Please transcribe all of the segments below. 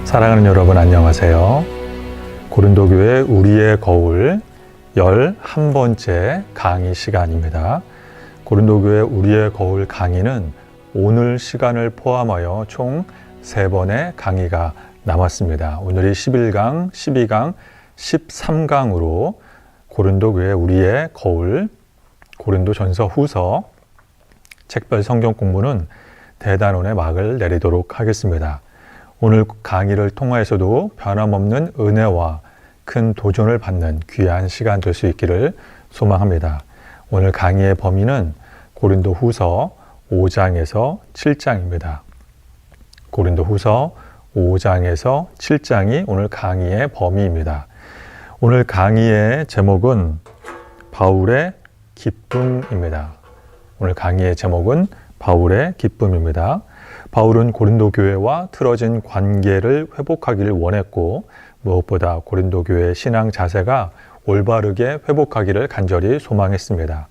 사랑하는 여러분 안녕하세요. 고린도교회 우리의 거울 11번째 강의 시간입니다. 고린도교회 우리의 거울 강의는 오늘 시간을 포함하여 총 3번의 강의가 남았습니다. 오늘이 11강, 12강, 13강으로 고린도교회 우리의 거울, 고린도전서 후서, 책별 성경 공부는 대단원의 막을 내리도록 하겠습니다. 오늘 강의를 통하여서도 변함없는 은혜와 큰 도전을 받는 귀한 시간 될 수 있기를 소망합니다. 오늘 강의의 범위는 고린도 후서 5장에서 7장입니다. 고린도 후서 5장에서 7장이 오늘 강의의 범위입니다. 오늘 강의의 제목은 바울의 기쁨입니다. 오늘 강의의 제목은 바울의 기쁨입니다. 바울은 고린도 교회와 틀어진 관계를 회복하기를 원했고 무엇보다 고린도 교회의 신앙 자세가 올바르게 회복하기를 간절히 소망했습니다.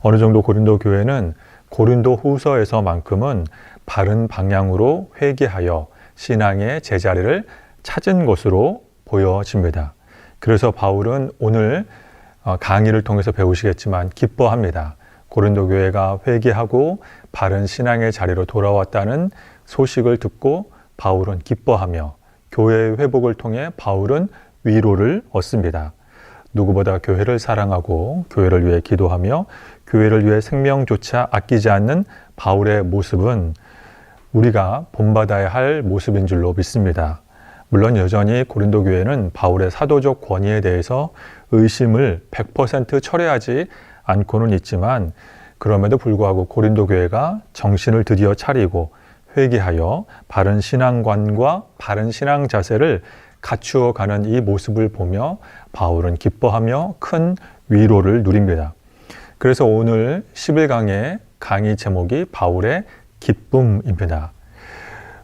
어느 정도 고린도 교회는 고린도 후서에서만큼은 바른 방향으로 회개하여 신앙의 제자리를 찾은 것으로 보여집니다. 그래서 바울은 오늘 강의를 통해서 배우시겠지만 기뻐합니다. 고린도 교회가 회개하고 바른 신앙의 자리로 돌아왔다는 소식을 듣고 바울은 기뻐하며 교회의 회복을 통해 바울은 위로를 얻습니다. 누구보다 교회를 사랑하고 교회를 위해 기도하며 교회를 위해 생명조차 아끼지 않는 바울의 모습은 우리가 본받아야 할 모습인 줄로 믿습니다. 물론 여전히 고린도 교회는 바울의 사도적 권위에 대해서 의심을 100% 철회하지 않고는 있지만 그럼에도 불구하고 고린도 교회가 정신을 드디어 차리고 회개하여 바른 신앙관과 바른 신앙 자세를 갖추어 가는 이 모습을 보며 바울은 기뻐하며 큰 위로를 누립니다. 그래서 오늘 11강의 강의 제목이 바울의 기쁨입니다.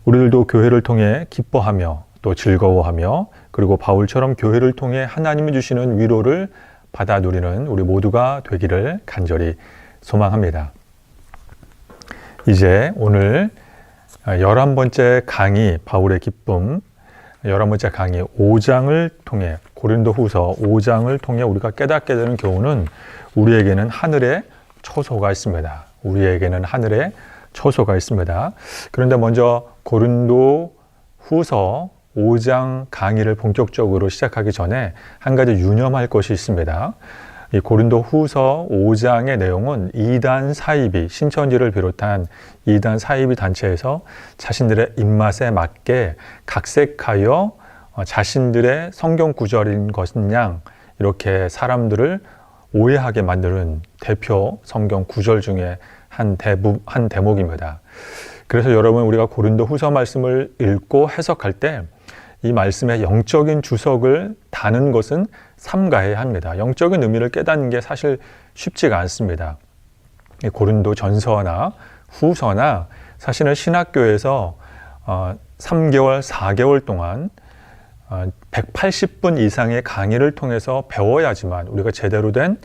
우리들도 교회를 통해 기뻐하며 또 즐거워하며 그리고 바울처럼 교회를 통해 하나님이 주시는 위로를 받아 누리는 우리 모두가 되기를 간절히 소망합니다. 이제 오늘 11번째 강의 바울의 기쁨 11번째 강의 5장을 통해 고린도 후서 5장을 통해 우리가 깨닫게 되는 교훈은 우리에게는 하늘의 초소가 있습니다. 우리에게는 하늘의 초소가 있습니다. 그런데 먼저 고린도 후서 5장 강의를 본격적으로 시작하기 전에 한 가지 유념할 것이 있습니다. 이 고린도 후서 5장의 내용은 이단 사이비, 신천지를 비롯한 이단 사이비 단체에서 자신들의 입맛에 맞게 각색하여 자신들의 성경 구절인 것은 양 이렇게 사람들을 오해하게 만드는 대표 성경 구절 중에 한 대목입니다. 그래서 여러분 우리가 고린도 후서 말씀을 읽고 해석할 때 이 말씀의 영적인 주석을 다는 것은 삼가해야 합니다. 영적인 의미를 깨닫는 게 사실 쉽지가 않습니다. 고린도 전서나 후서나 사실은 신학교에서 3개월, 4개월 동안 180분 이상의 강의를 통해서 배워야지만 우리가 제대로 된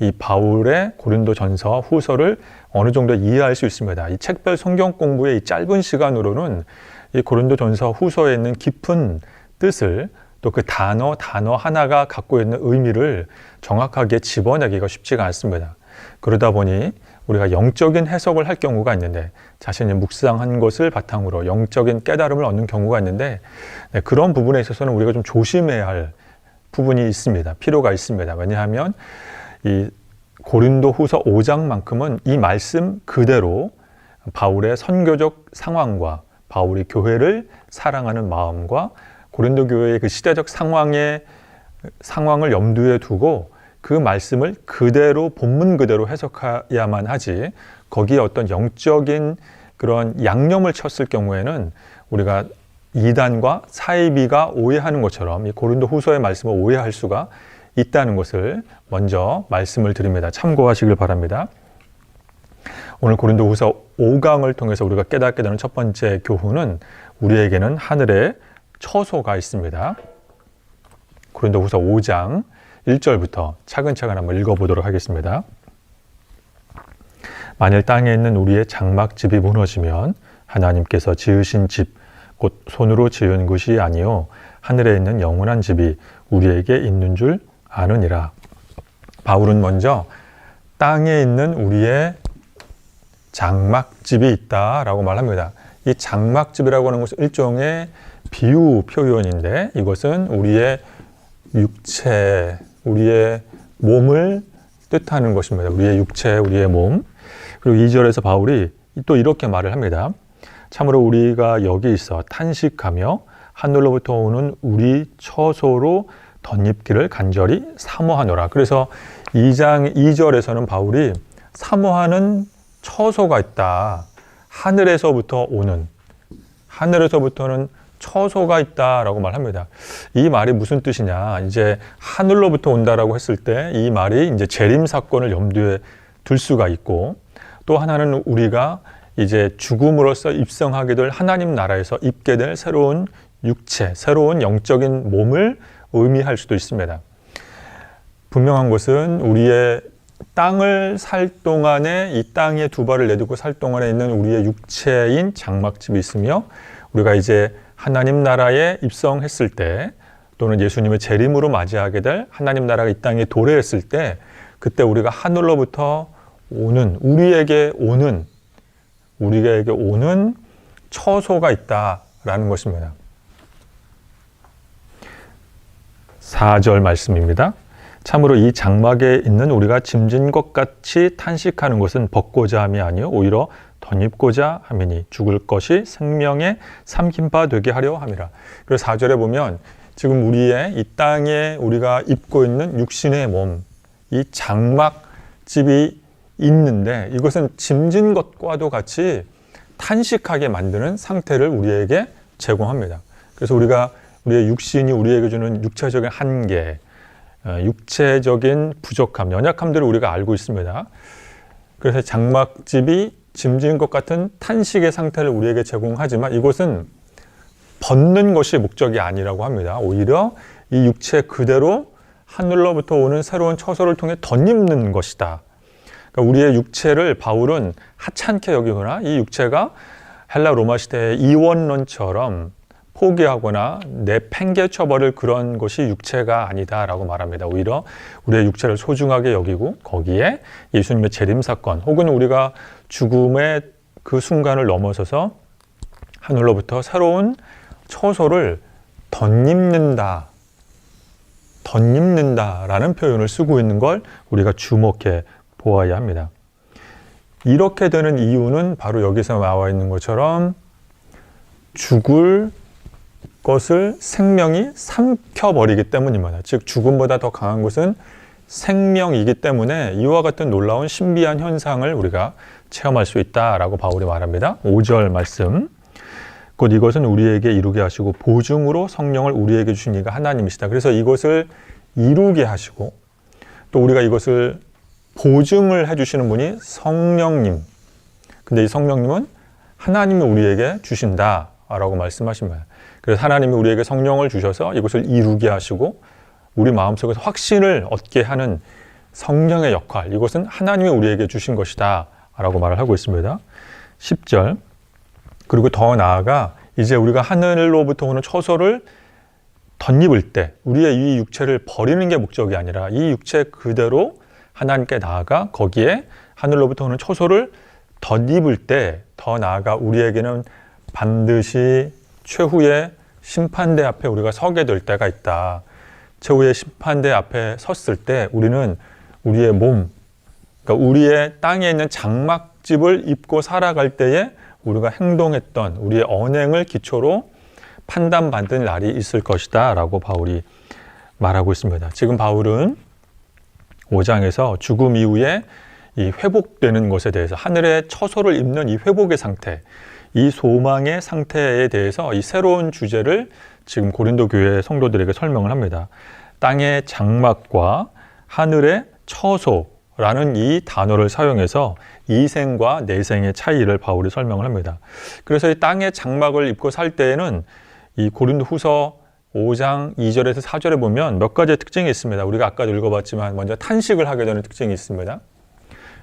이 바울의 고린도 전서 후서를 어느 정도 이해할 수 있습니다. 이 책별 성경 공부의 이 짧은 시간으로는 이 고린도 전서 후서에 있는 깊은 뜻을 또 그 단어 하나가 갖고 있는 의미를 정확하게 집어내기가 쉽지가 않습니다. 그러다 보니 우리가 영적인 해석을 할 경우가 있는데 자신이 묵상한 것을 바탕으로 영적인 깨달음을 얻는 경우가 있는데 그런 부분에 있어서는 우리가 좀 조심해야 할 부분이 있습니다. 필요가 있습니다. 왜냐하면 이 고린도 후서 5장만큼은 이 말씀 그대로 바울의 선교적 상황과 바울이 교회를 사랑하는 마음과 고린도 교회의 그 시대적 상황을 염두에 두고 그 말씀을 그대로 본문 그대로 해석해야만 하지 거기에 어떤 영적인 그런 양념을 쳤을 경우에는 우리가 이단과 사이비가 오해하는 것처럼 이 고린도 후서의 말씀을 오해할 수가 있다는 것을 먼저 말씀을 드립니다. 참고하시길 바랍니다. 오늘 고린도 후서 5강을 통해서 우리가 깨닫게 되는 첫 번째 교훈은 우리에게는 하늘의 처소가 있습니다. 고린도 후서 5장 1절부터 차근차근 한번 읽어보도록 하겠습니다. 만일 땅에 있는 우리의 장막집이 무너지면 하나님께서 지으신 집 곧 손으로 지은 것이 아니요 하늘에 있는 영원한 집이 우리에게 있는 줄 아느니라. 바울은 먼저 땅에 있는 우리의 장막집이 있다라고 말합니다. 이 장막집이라고 하는 것은 일종의 비유 표현인데 이것은 우리의 육체, 우리의 몸을 뜻하는 것입니다. 우리의 육체, 우리의 몸. 그리고 2절에서 바울이 또 이렇게 말을 합니다. 참으로 우리가 여기 있어 탄식하며 하늘로부터 오는 우리 처소로 덧입기를 간절히 사모하노라. 그래서 2장 2절에서는 바울이 사모하는 처소가 있다. 하늘에서부터는 처소가 있다라고 말합니다. 이 말이 무슨 뜻이냐? 이제 하늘로부터 온다라고 했을 때 이 말이 이제 재림 사건을 염두에 둘 수가 있고 또 하나는 우리가 이제 죽음으로써 입성하게 될 하나님 나라에서 입게 될 새로운 육체, 새로운 영적인 몸을 의미할 수도 있습니다. 분명한 것은 우리의 땅을 살 동안에 이 땅에 두 발을 내딛고 살 동안에 있는 우리의 육체인 장막집이 있으며 우리가 이제 하나님 나라에 입성했을 때 또는 예수님의 재림으로 맞이하게 될 하나님 나라가 이 땅에 도래했을 때 그때 우리가 하늘로부터 오는 우리에게 오는 처소가 있다라는 것입니다. 4절 말씀입니다. 참으로 이 장막에 있는 우리가 짐진 것 같이 탄식하는 것은 벗고자 함이 아니요 오히려 덧입고자 함이니 죽을 것이 생명의 삼킨 바 되게 하려 함이라. 그래서 4절에 보면 지금 우리의 이 땅에 우리가 입고 있는 육신의 몸, 이 장막집이 있는데 이것은 짐진 것과도 같이 탄식하게 만드는 상태를 우리에게 제공합니다. 그래서 우리의 육신이 우리에게 주는 육체적인 한계, 육체적인 부족함, 연약함들을 우리가 알고 있습니다. 그래서 장막집이 짐진 것 같은 탄식의 상태를 우리에게 제공하지만 이것은 벗는 것이 목적이 아니라고 합니다. 오히려 이 육체 그대로 하늘로부터 오는 새로운 처소를 통해 덧입는 것이다. 그러니까 우리의 육체를 바울은 하찮게 여기거나 이 육체가 헬라 로마 시대의 이원론처럼 포기하거나 내팽개쳐버릴 그런 것이 육체가 아니다라고 말합니다. 오히려 우리의 육체를 소중하게 여기고 거기에 예수님의 재림사건 혹은 우리가 죽음의 그 순간을 넘어서서 하늘로부터 새로운 처소를 덧입는다라는 표현을 쓰고 있는 걸 우리가 주목해 보아야 합니다. 이렇게 되는 이유는 바로 여기서 나와 있는 것처럼 죽을 것을 생명이 삼켜버리기 때문입니다. 즉 죽음보다 더 강한 것은 생명이기 때문에 이와 같은 놀라운 신비한 현상을 우리가 체험할 수 있다라고 바울이 말합니다. 5절 말씀 곧 이것은 우리에게 이루게 하시고 보증으로 성령을 우리에게 주신 이가 하나님이시다. 그래서 이것을 이루게 하시고 또 우리가 이것을 보증을 해주시는 분이 성령님. 근데 이 성령님은 하나님이 우리에게 주신다라고 말씀하십니다. 그래서 하나님이 우리에게 성령을 주셔서 이것을 이루게 하시고 우리 마음속에서 확신을 얻게 하는 성령의 역할, 이것은 하나님이 우리에게 주신 것이다 라고 말을 하고 있습니다. 10절 그리고 더 나아가 이제 우리가 하늘로부터 오는 처소를 덧입을 때 우리의 이 육체를 버리는 게 목적이 아니라 이 육체 그대로 하나님께 나아가 거기에 하늘로부터 오는 처소를 덧입을 때 더 나아가 우리에게는 반드시 최후의 심판대 앞에 우리가 서게 될 때가 있다. 최후의 심판대 앞에 섰을 때 우리는 우리의 몸, 그러니까 우리의 땅에 있는 장막집을 입고 살아갈 때에 우리가 행동했던 우리의 언행을 기초로 판단받는 날이 있을 것이다 라고 바울이 말하고 있습니다. 지금 바울은 5장에서 죽음 이후에 이 회복되는 것에 대해서 하늘의 처소를 입는 이 회복의 상태, 이 소망의 상태에 대해서 이 새로운 주제를 지금 고린도 교회 성도들에게 설명을 합니다. 땅의 장막과 하늘의 처소라는 이 단어를 사용해서 이생과 내생의 차이를 바울이 설명을 합니다. 그래서 이 땅의 장막을 입고 살 때에는 이 고린도 후서 5장 2절에서 4절에 보면 몇 가지의 특징이 있습니다. 우리가 아까도 읽어봤지만 먼저 탄식을 하게 되는 특징이 있습니다.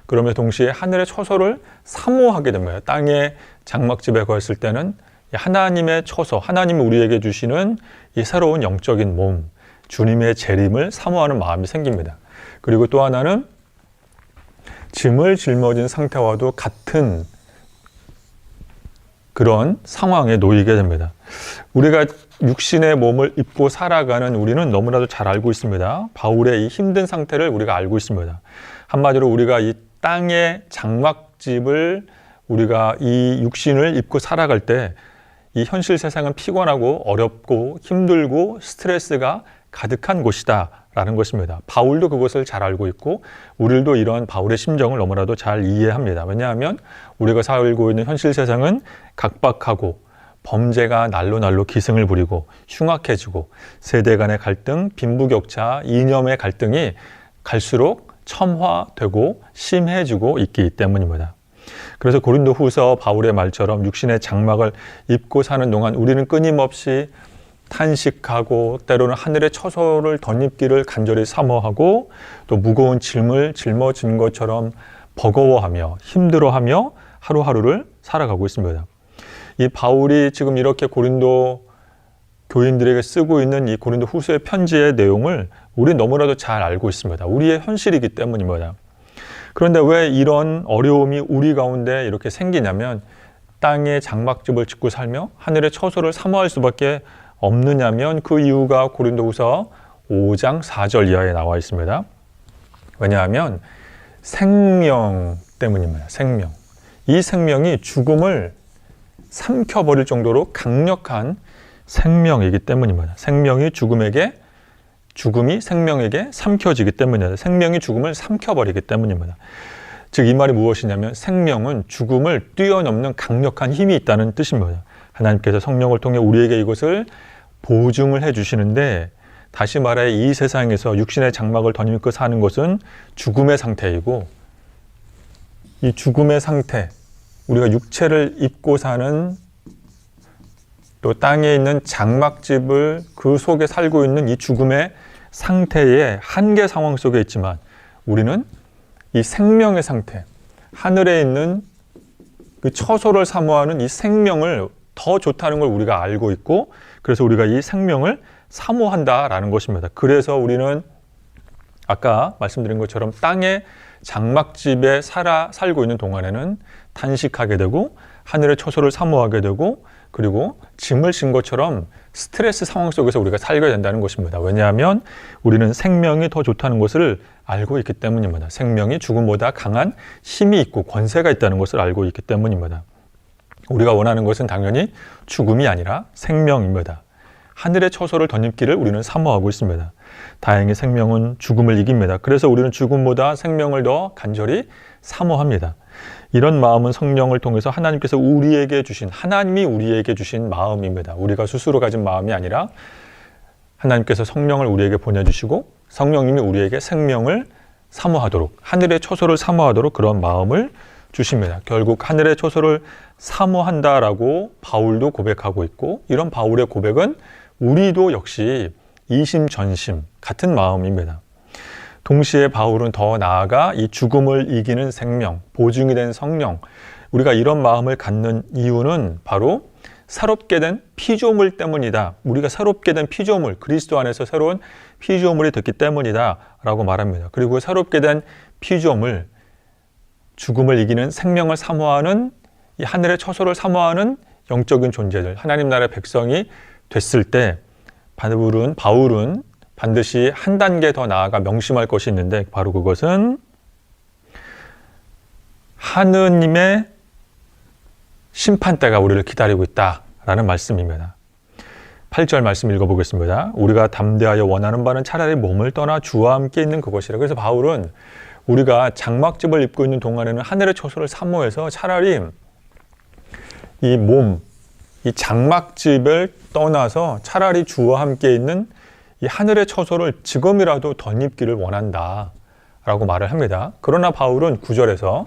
그러면서 동시에 하늘의 처소를 사모하게 됩니다. 땅의 장막집에 거했을 때는 하나님의 처소, 하나님이 우리에게 주시는 이 새로운 영적인 몸, 주님의 재림을 사모하는 마음이 생깁니다. 그리고 또 하나는 짐을 짊어진 상태와도 같은 그런 상황에 놓이게 됩니다. 우리가 육신의 몸을 입고 살아가는 우리는 너무나도 잘 알고 있습니다. 바울의 이 힘든 상태를 우리가 알고 있습니다. 한마디로 우리가 이 땅의 장막집을 우리가 이 육신을 입고 살아갈 때 이 현실 세상은 피곤하고 어렵고 힘들고 스트레스가 가득한 곳이다 라는 것입니다. 바울도 그것을 잘 알고 있고 우리도 이러한 바울의 심정을 너무나도 잘 이해합니다. 왜냐하면 우리가 살고 있는 현실 세상은 각박하고 범죄가 날로 기승을 부리고 흉악해지고 세대 간의 갈등, 빈부격차, 이념의 갈등이 갈수록 첨화되고 심해지고 있기 때문입니다. 그래서 고린도후서 바울의 말처럼 육신의 장막을 입고 사는 동안 우리는 끊임없이 탄식하고 때로는 하늘의 처소를 덧입기를 간절히 사모하고 또 무거운 짐을 짊어진 것처럼 버거워하며 힘들어하며 하루하루를 살아가고 있습니다. 이 바울이 지금 이렇게 고린도 교인들에게 쓰고 있는 이 고린도후서의 편지의 내용을 우리 너무나도 잘 알고 있습니다. 우리의 현실이기 때문입니다. 그런데 왜 이런 어려움이 우리 가운데 이렇게 생기냐면 땅에 장막집을 짓고 살며 하늘의 처소를 사모할 수밖에 없느냐면 그 이유가 고린도후서 5장 4절 이하에 나와 있습니다. 왜냐하면 생명 때문입니다. 생명. 이 생명이 죽음을 삼켜버릴 정도로 강력한 생명이기 때문입니다. 죽음이 생명에게 삼켜지기 때문입니다. 생명이 죽음을 삼켜버리기 때문입니다. 즉 이 말이 무엇이냐면 생명은 죽음을 뛰어넘는 강력한 힘이 있다는 뜻입니다. 하나님께서 성령을 통해 우리에게 이것을 보증을 해주시는데 다시 말해 이 세상에서 육신의 장막을 덧입고 사는 것은 죽음의 상태이고 이 죽음의 상태, 우리가 육체를 입고 사는 또 땅에 있는 장막집을 그 속에 살고 있는 이 죽음의 상태의 한계 상황 속에 있지만 우리는 이 생명의 상태, 하늘에 있는 그 처소를 사모하는 이 생명을 더 좋다는 걸 우리가 알고 있고 그래서 우리가 이 생명을 사모한다라는 것입니다. 그래서 우리는 아까 말씀드린 것처럼 땅의 장막집에 살고 있는 동안에는 탄식하게 되고 하늘의 처소를 사모하게 되고 그리고 짐을 진 것처럼 스트레스 상황 속에서 우리가 살게 된다는 것입니다. 왜냐하면 우리는 생명이 더 좋다는 것을 알고 있기 때문입니다. 생명이 죽음보다 강한 힘이 있고 권세가 있다는 것을 알고 있기 때문입니다. 우리가 원하는 것은 당연히 죽음이 아니라 생명입니다. 하늘의 처소를 덧입기를 우리는 사모하고 있습니다. 다행히 생명은 죽음을 이깁니다. 그래서 우리는 죽음보다 생명을 더 간절히 사모합니다. 이런 마음은 성령을 통해서 하나님이 우리에게 주신 마음입니다. 우리가 스스로 가진 마음이 아니라 하나님께서 성령을 우리에게 보내주시고 성령님이 우리에게 생명을 사모하도록 하늘의 처소를 사모하도록 그런 마음을 주십니다. 결국 하늘의 처소를 사모한다라고 바울도 고백하고 있고 이런 바울의 고백은 우리도 역시 이심전심 같은 마음입니다. 동시에 바울은 더 나아가 이 죽음을 이기는 생명, 보증이 된 성령, 우리가 이런 마음을 갖는 이유는 바로 새롭게 된 피조물 때문이다. 우리가 새롭게 된 피조물, 그리스도 안에서 새로운 피조물이 됐기 때문이다 라고 말합니다. 그리고 새롭게 된 피조물, 죽음을 이기는 생명을 사모하는 이 하늘의 처소를 사모하는 영적인 존재들, 하나님 나라의 백성이 됐을 때 바울은 반드시 한 단계 더 나아가 명심할 것이 있는데 바로 그것은 하느님의 심판대가 우리를 기다리고 있다라는 말씀입니다. 8절 말씀 읽어보겠습니다. 우리가 담대하여 원하는 바는 차라리 몸을 떠나 주와 함께 있는 그것이라. 그래서 바울은 우리가 장막집을 입고 있는 동안에는 하늘의 처소를 사모해서 차라리 이 몸, 이 장막집을 떠나서 차라리 주와 함께 있는 이 하늘의 처소를 지금이라도 덧입기를 원한다 라고 말을 합니다. 그러나 바울은 9절에서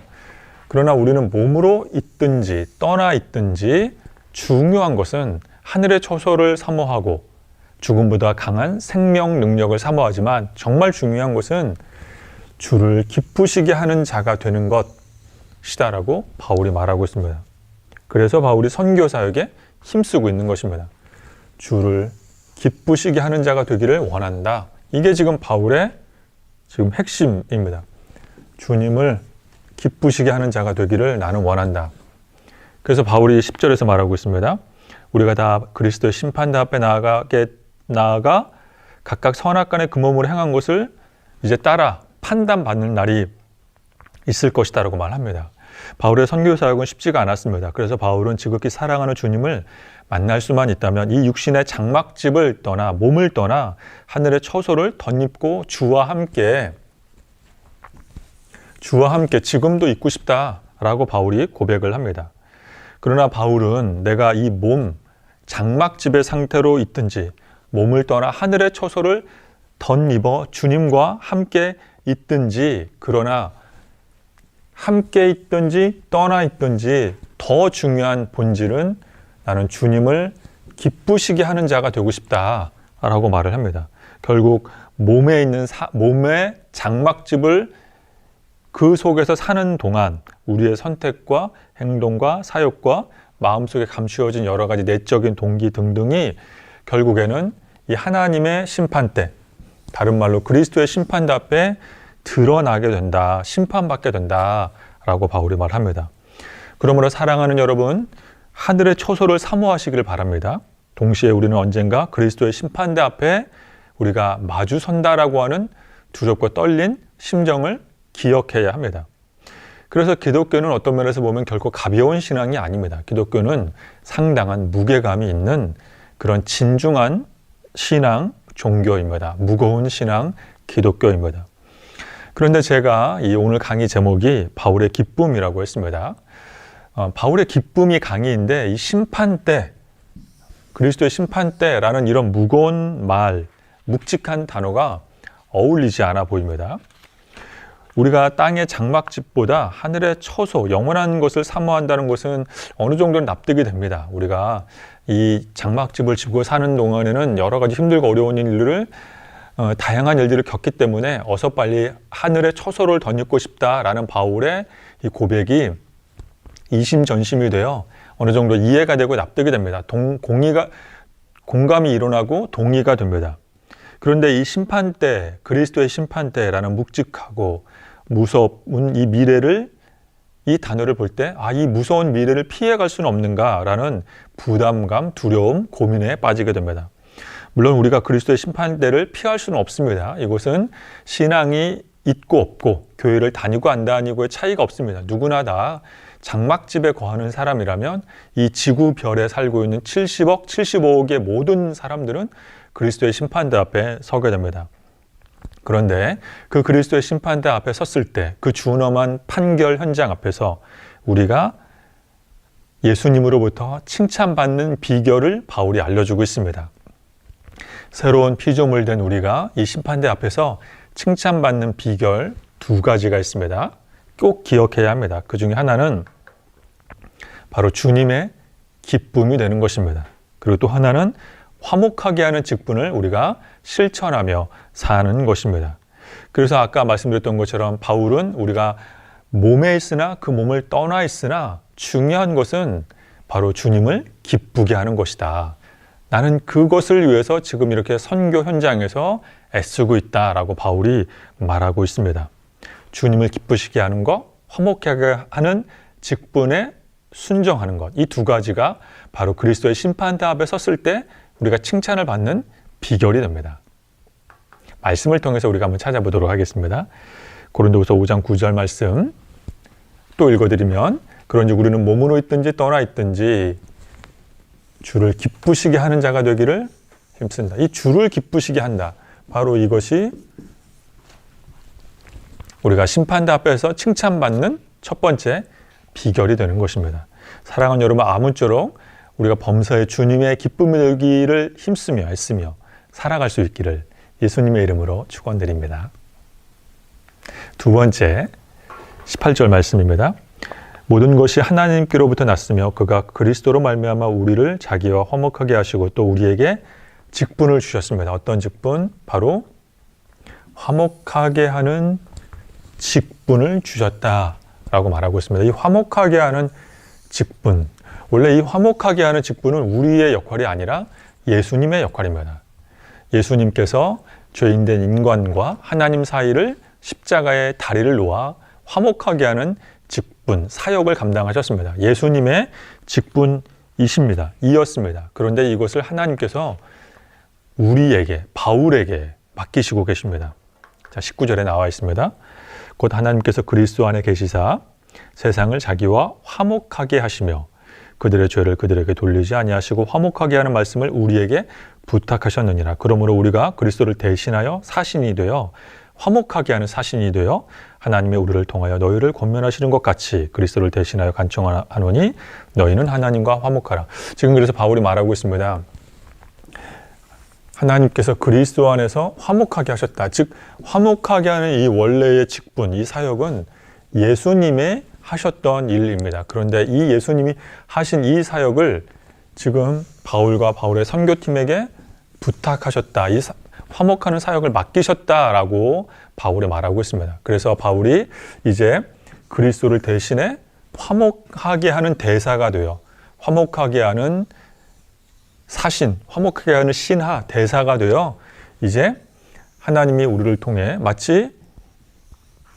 그러나 우리는 몸으로 있든지 떠나 있든지 중요한 것은 하늘의 처소를 사모하고 죽음보다 강한 생명 능력을 사모하지만 정말 중요한 것은 주를 기쁘시게 하는 자가 되는 것이다라고 바울이 말하고 있습니다. 그래서 바울이 선교사역에 힘쓰고 있는 것입니다. 주를 기쁘시게 하는 자가 되기를 원한다. 이게 지금 바울의 지금 핵심입니다. 주님을 기쁘시게 하는 자가 되기를 나는 원한다. 그래서 바울이 10절에서 말하고 있습니다. 우리가 다 그리스도의 심판대 앞에 나아가 각각 선악간의 그 몸으로 행한 것을 이제 따라 판단받는 날이 있을 것이다 라고 말합니다. 바울의 선교 사역은 쉽지가 않았습니다. 그래서 바울은 지극히 사랑하는 주님을 만날 수만 있다면 이 육신의 장막집을 떠나 몸을 떠나 하늘의 처소를 덧입고 주와 함께 지금도 있고 싶다라고 바울이 고백을 합니다. 그러나 바울은 내가 이 몸 장막집의 상태로 있든지 몸을 떠나 하늘의 처소를 덧입어 주님과 함께 있든지, 그러나 함께 있든지 떠나 있든지 더 중요한 본질은 나는 주님을 기쁘시게 하는 자가 되고 싶다라고 말을 합니다. 결국 몸에 있는 몸의 장막집을 그 속에서 사는 동안 우리의 선택과 행동과 사역과 마음속에 감추어진 여러 가지 내적인 동기 등등이 결국에는 이 하나님의 심판대, 다른 말로 그리스도의 심판대 앞에 드러나게 된다, 심판받게 된다라고 바울이 말합니다. 그러므로 사랑하는 여러분, 하늘의 처소를 사모하시기를 바랍니다. 동시에 우리는 언젠가 그리스도의 심판대 앞에 우리가 마주 선다라고 하는 두렵고 떨린 심정을 기억해야 합니다. 그래서 기독교는 어떤 면에서 보면 결코 가벼운 신앙이 아닙니다. 기독교는 상당한 무게감이 있는 그런 진중한 신앙, 종교입니다. 무거운 신앙, 기독교입니다. 그런데 제가 이 오늘 강의 제목이 바울의 기쁨이라고 했습니다. 바울의 기쁨이 강의인데 이 심판대, 그리스도의 심판대라는 이런 무거운 말, 묵직한 단어가 어울리지 않아 보입니다. 우리가 땅의 장막집보다 하늘의 처소, 영원한 것을 사모한다는 것은 어느 정도는 납득이 됩니다. 우리가 이 장막집을 짓고 사는 동안에는 여러 가지 힘들고 어려운 일들을 다양한 일들을 겪기 때문에 어서 빨리 하늘의 처소를 덧입고 싶다라는 바울의 이 고백이 이심전심이 되어 어느 정도 이해가 되고 납득이 됩니다. 공감이 일어나고 동의가 됩니다. 그런데 이 심판대, 그리스도의 심판대라는 묵직하고 무서운 이 미래를, 이 단어를 볼 때 이 무서운 미래를 피해갈 수는 없는가라는 부담감, 두려움, 고민에 빠지게 됩니다. 물론 우리가 그리스도의 심판대를 피할 수는 없습니다. 이것은 신앙이 있고 없고 교회를 다니고 안 다니고의 차이가 없습니다. 누구나 다 장막집에 거하는 사람이라면 이 지구별에 살고 있는 70억, 75억의 모든 사람들은 그리스도의 심판대 앞에 서게 됩니다. 그런데 그 그리스도의 심판대 앞에 섰을 때 그 준엄한 판결 현장 앞에서 우리가 예수님으로부터 칭찬받는 비결을 바울이 알려주고 있습니다. 새로운 피조물 된 우리가 이 심판대 앞에서 칭찬받는 비결 두 가지가 있습니다. 꼭 기억해야 합니다. 그 중에 하나는 바로 주님의 기쁨이 되는 것입니다. 그리고 또 하나는 화목하게 하는 직분을 우리가 실천하며 사는 것입니다. 그래서 아까 말씀드렸던 것처럼 바울은 우리가 몸에 있으나 그 몸을 떠나 있으나 중요한 것은 바로 주님을 기쁘게 하는 것이다. 나는 그것을 위해서 지금 이렇게 선교 현장에서 애쓰고 있다라고 바울이 말하고 있습니다. 주님을 기쁘시게 하는 것, 화목하게 하는 직분에 순종하는 것, 이 두 가지가 바로 그리스도의 심판대 앞에 섰을 때 우리가 칭찬을 받는 비결이 됩니다. 말씀을 통해서 우리가 한번 찾아보도록 하겠습니다. 고린도후서 5장 9절 말씀 또 읽어드리면, 그런즉 우리는 몸으로 있든지 떠나 있든지 주를 기쁘시게 하는 자가 되기를 힘쓴다. 이 주를 기쁘시게 한다. 바로 이것이 우리가 심판대 앞에서 칭찬받는 첫 번째 비결이 되는 것입니다. 사랑하는 여러분, 아무쪼록 우리가 범사에 주님의 기쁨이 되기를 힘쓰며 애쓰며 살아갈 수 있기를 예수님의 이름으로 축원드립니다. 두 번째 18절 말씀입니다. 모든 것이 하나님께로부터 났으며 그가 그리스도로 말미암아 우리를 자기와 화목하게 하시고 또 우리에게 직분을 주셨습니다. 어떤 직분? 바로 화목하게 하는 직분을 주셨다라고 말하고 있습니다. 이 화목하게 하는 직분, 원래 이 화목하게 하는 직분은 우리의 역할이 아니라 예수님의 역할입니다. 예수님께서 죄인된 인간과 하나님 사이를 십자가의 다리를 놓아 화목하게 하는 직분, 사역을 감당하셨습니다. 예수님의 직분이십니다. 이었습니다. 그런데 이것을 하나님께서 우리에게, 바울에게 맡기시고 계십니다. 자, 19절에 나와 있습니다. 곧 하나님께서 그리스도 안에 계시사 세상을 자기와 화목하게 하시며 그들의 죄를 그들에게 돌리지 아니하시고 화목하게 하는 말씀을 우리에게 부탁하셨느니라. 그러므로 우리가 그리스도를 대신하여 사신이 되어 화목하게 하는 사신이 되어 하나님의 우리를 통하여 너희를 권면하시는 것 같이 그리스도를 대신하여 간청하노니 너희는 하나님과 화목하라. 지금 그래서 바울이 말하고 있습니다. 하나님께서 그리스도 안에서 화목하게 하셨다. 즉 화목하게 하는 이 원래의 직분, 이 사역은 예수님의 하셨던 일입니다. 그런데 이 예수님이 하신 이 사역을 지금 바울과 바울의 선교팀에게 부탁하셨다. 이 화목하는 사역을 맡기셨다라고 바울이 말하고 있습니다. 그래서 바울이 이제 그리스도를 대신해 화목하게 하는 대사가 되어 화목하게 하는 사신, 화목하게 하는 신하, 대사가 되어 이제 하나님이 우리를 통해 마치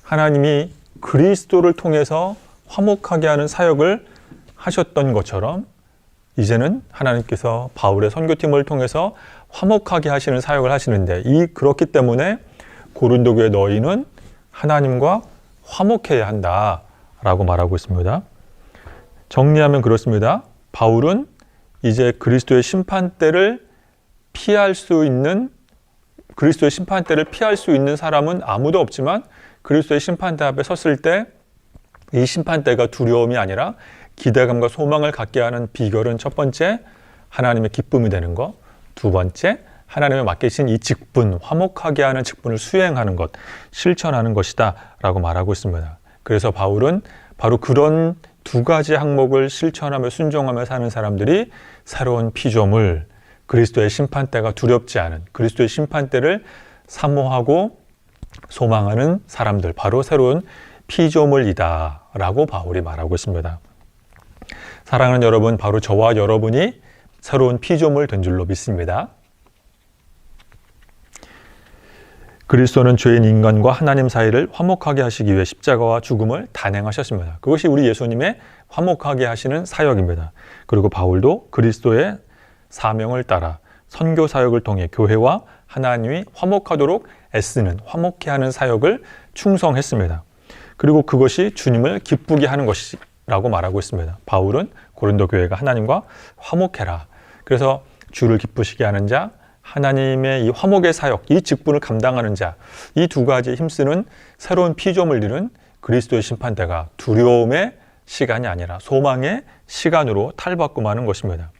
하나님이 그리스도를 통해서 화목하게 하는 사역을 하셨던 것처럼 이제는 하나님께서 바울의 선교팀을 통해서 화목하게 하시는 사역을 하시는데 그렇기 때문에 고린도 교회 너희는 하나님과 화목해야 한다라고 말하고 있습니다. 정리하면 그렇습니다. 바울은 이제 그리스도의 심판대를 피할 수 있는 사람은 아무도 없지만 그리스도의 심판대 앞에 섰을 때 이 심판대가 두려움이 아니라 기대감과 소망을 갖게 하는 비결은 첫 번째, 하나님의 기쁨이 되는 것. 두 번째, 하나님의 맡기신 이 직분, 화목하게 하는 직분을 수행하는 것, 실천하는 것이다 라고 말하고 있습니다. 그래서 바울은 바로 그런 두 가지 항목을 실천하며 순종하며 사는 사람들이 새로운 피조물, 그리스도의 심판대가 두렵지 않은 그리스도의 심판대를 사모하고 소망하는 사람들, 바로 새로운 피조물이다 라고 바울이 말하고 있습니다. 사랑하는 여러분, 바로 저와 여러분이 새로운 피조물 된 줄로 믿습니다. 그리스도는 죄인 인간과 하나님 사이를 화목하게 하시기 위해 십자가와 죽음을 단행하셨습니다. 그것이 우리 예수님의 화목하게 하시는 사역입니다. 그리고 바울도 그리스도의 사명을 따라 선교 사역을 통해 교회와 하나님이 화목하도록 애쓰는 화목해 하는 사역을 충성했습니다. 그리고 그것이 주님을 기쁘게 하는 것이라고 말하고 있습니다. 바울은 고린도 교회가 하나님과 화목해라. 그래서 주를 기쁘시게 하는 자, 하나님의 이 화목의 사역, 이 직분을 감당하는 자, 이 두 가지에 힘쓰는 새로운 피조물들은 그리스도의 심판대가 두려움의 시간이 아니라 소망의 시간으로 탈바꿈하는 것입니다.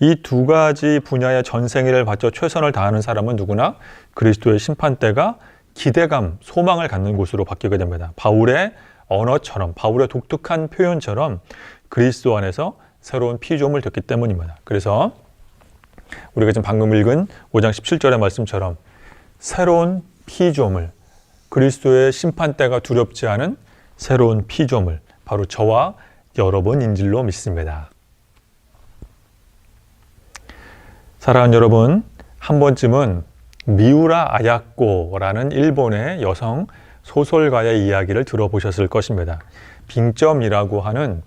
이 두 가지 분야의 전생애를 바쳐 최선을 다하는 사람은 누구나 그리스도의 심판대가 기대감, 소망을 갖는 곳으로 바뀌게 됩니다. 바울의 언어처럼, 바울의 독특한 표현처럼 그리스도 안에서 새로운 피조물 됐기 때문입니다. 그래서 우리가 지금 방금 읽은 5장 17절의 말씀처럼 새로운 피조물, 그리스도의 심판대가 두렵지 않은 새로운 피조물, 바로 저와 여러분인 줄로 믿습니다. 사랑하는 여러분, 한 번쯤은 미우라 아야코라는 일본의 여성 소설가의 이야기를 들어보셨을 것입니다. 빙점이라고 하는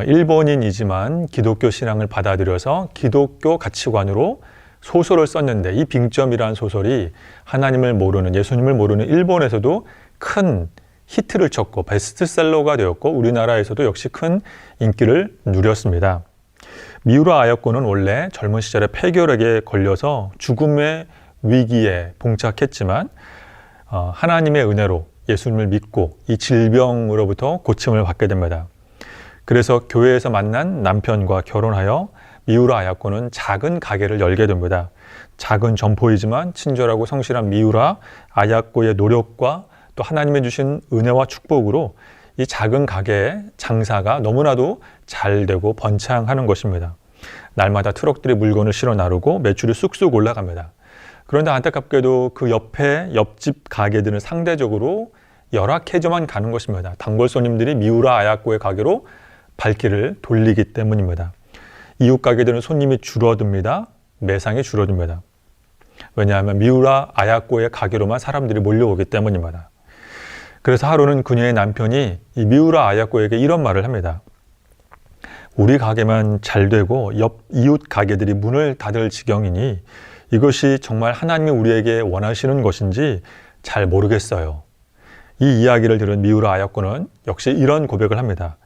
일본인이지만 기독교 신앙을 받아들여서 기독교 가치관으로 소설을 썼는데 이 빙점이라는 소설이 하나님을 모르는, 예수님을 모르는 일본에서도 큰 히트를 쳤고 베스트셀러가 되었고 우리나라에서도 역시 큰 인기를 누렸습니다. 미우라 아야코는 원래 젊은 시절에 폐결핵에 걸려서 죽음의 위기에 봉착했지만 하나님의 은혜로 예수님을 믿고 이 질병으로부터 고침을 받게 됩니다. 그래서 교회에서 만난 남편과 결혼하여 미우라 아야코는 작은 가게를 열게 됩니다. 작은 점포이지만 친절하고 성실한 미우라 아야코의 노력과 또 하나님의 주신 은혜와 축복으로 이 작은 가게의 장사가 너무나도 잘 되고 번창하는 것입니다. 날마다 트럭들이 물건을 실어 나르고 매출이 쑥쑥 올라갑니다. 그런데 안타깝게도 그 옆집 가게들은 상대적으로 열악해져만 가는 것입니다. 단골 손님들이 미우라 아야코의 가게로 발길을 돌리기 때문입니다. 이웃 가게들은 손님이 줄어듭니다. 매상이 줄어듭니다. 왜냐하면 미우라 아야코의 가게로만 사람들이 몰려오기 때문입니다. 그래서 하루는 그녀의 남편이 이 미우라 아야코에게 이런 말을 합니다. 우리 가게만 잘 되고 옆 이웃 가게들이 문을 닫을 지경이니 이것이 정말 하나님이 우리에게 원하시는 것인지 잘 모르겠어요. 이 이야기를 들은 미우라 아야코는 역시 이런 고백을 합니다.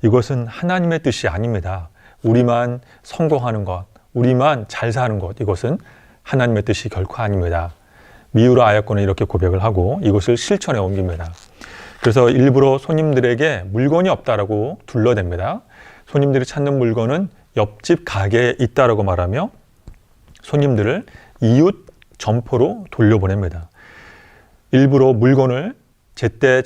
이것은 하나님의 뜻이 아닙니다. 우리만 성공하는 것, 우리만 잘 사는 것, 이것은 하나님의 뜻이 결코 아닙니다. 미우라 아야코는 이렇게 고백을 하고 이것을 실천에 옮깁니다. 그래서 일부러 손님들에게 물건이 없다라고 둘러댑니다. 손님들이 찾는 물건은 옆집 가게에 있다라고 말하며 손님들을 이웃 점포로 돌려보냅니다. 일부러 물건을 제때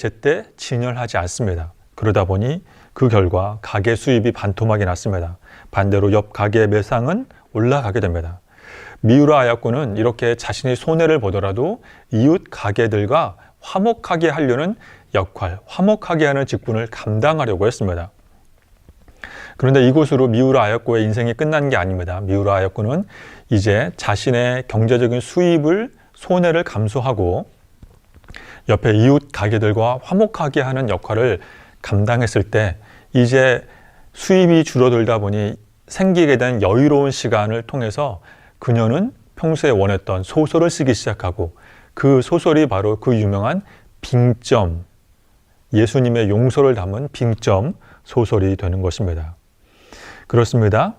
진열하지 않습니다. 그러다 보니 그 결과 가게 수입이 반토막이 났습니다. 반대로 옆 가게의 매상은 올라가게 됩니다. 미우라 아야코는 이렇게 자신이 손해를 보더라도 이웃 가게들과 화목하게 하려는 역할, 화목하게 하는 직분을 감당하려고 했습니다. 그런데 이곳으로 미우라 아야코의 인생이 끝난 게 아닙니다. 미우라 아야코는 이제 자신의 경제적인 수입을 손해를 감수하고 옆에 이웃 가게들과 화목하게 하는 역할을 감당했을 때 이제 수입이 줄어들다 보니 생기게 된 여유로운 시간을 통해서 그녀는 평소에 원했던 소설을 쓰기 시작하고 그 소설이 바로 그 유명한 빙점, 예수님의 용서를 담은 빙점 소설이 되는 것입니다. 그렇습니다.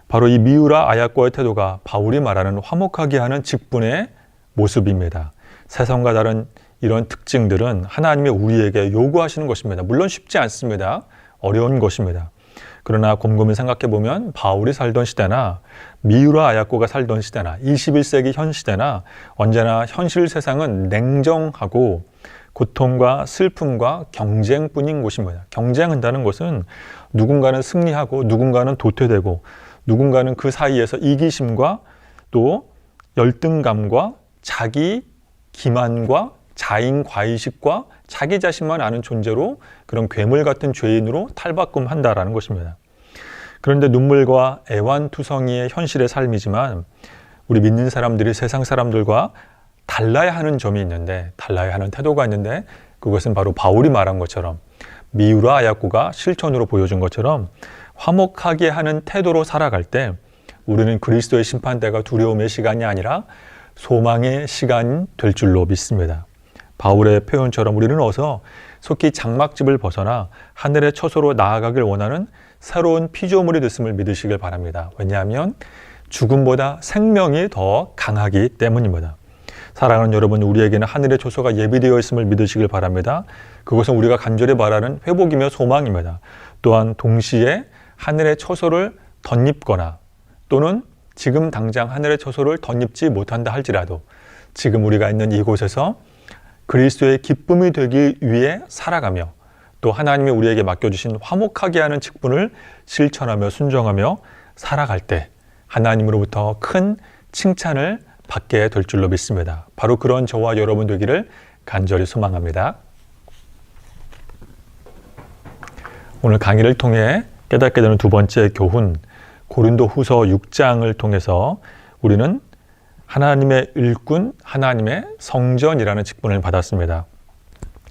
바로 이 미우라 아야코의 태도가 바울이 말하는 화목하게 하는 직분의 모습입니다. 세상과 다른 이런 특징들은 하나님이 우리에게 요구하시는 것입니다. 물론 쉽지 않습니다. 어려운 것입니다. 그러나 곰곰이 생각해 보면 바울이 살던 시대나 미우라 아야코가 살던 시대나 21세기 현 시대나 언제나 현실 세상은 냉정하고 고통과 슬픔과 경쟁뿐인 곳입니다. 경쟁한다는 것은 누군가는 승리하고 누군가는 도태되고 누군가는 그 사이에서 이기심과 또 열등감과 자기 기만과 자인 과의식과 자기 자신만 아는 존재로 그런 괴물 같은 죄인으로 탈바꿈한다라는 것입니다. 그런데 눈물과 애완투성이의 현실의 삶이지만 우리 믿는 사람들이 세상 사람들과 달라야 하는 점이 있는데 달라야 하는 태도가 있는데 그것은 바로 바울이 말한 것처럼 미우라 아야코가 실천으로 보여준 것처럼 화목하게 하는 태도로 살아갈 때 우리는 그리스도의 심판대가 두려움의 시간이 아니라 소망의 시간이 될 줄로 믿습니다. 바울의 표현처럼 우리는 어서 속히 장막집을 벗어나 하늘의 처소로 나아가길 원하는 새로운 피조물이 됐음을 믿으시길 바랍니다. 왜냐하면 죽음보다 생명이 더 강하기 때문입니다. 사랑하는 여러분, 우리에게는 하늘의 처소가 예비되어 있음을 믿으시길 바랍니다. 그것은 우리가 간절히 바라는 회복이며 소망입니다. 또한 동시에 하늘의 처소를 덧입거나 또는 지금 당장 하늘의 처소를 덧입지 못한다 할지라도 지금 우리가 있는 이곳에서 그리스도의 기쁨이 되기 위해 살아가며 또 하나님이 우리에게 맡겨주신 화목하게 하는 직분을 실천하며 순종하며 살아갈 때 하나님으로부터 큰 칭찬을 받게 될 줄로 믿습니다. 바로 그런 저와 여러분 되기를 간절히 소망합니다. 오늘 강의를 통해 깨닫게 되는 두 번째 교훈, 고린도후서 6장을 통해서 우리는 하나님의 일꾼, 하나님의 성전이라는 직분을 받았습니다.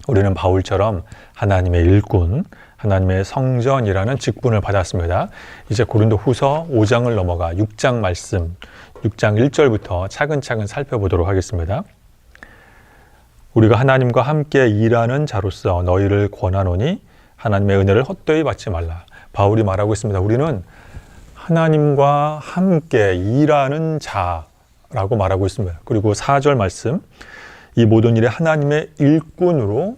우리는 바울처럼 하나님의 일꾼, 하나님의 성전이라는 직분을 받았습니다. 이제 고린도후서 5장을 넘어가 6장 말씀, 6장 1절부터 차근차근 살펴보도록 하겠습니다. 우리가 하나님과 함께 일하는 자로서 너희를 권하노니 하나님의 은혜를 헛되이 받지 말라. 바울이 말하고 있습니다. 우리는 하나님과 함께 일하는 자라고 말하고 있습니다. 그리고 4절 말씀, 이 모든 일에 하나님의 일꾼으로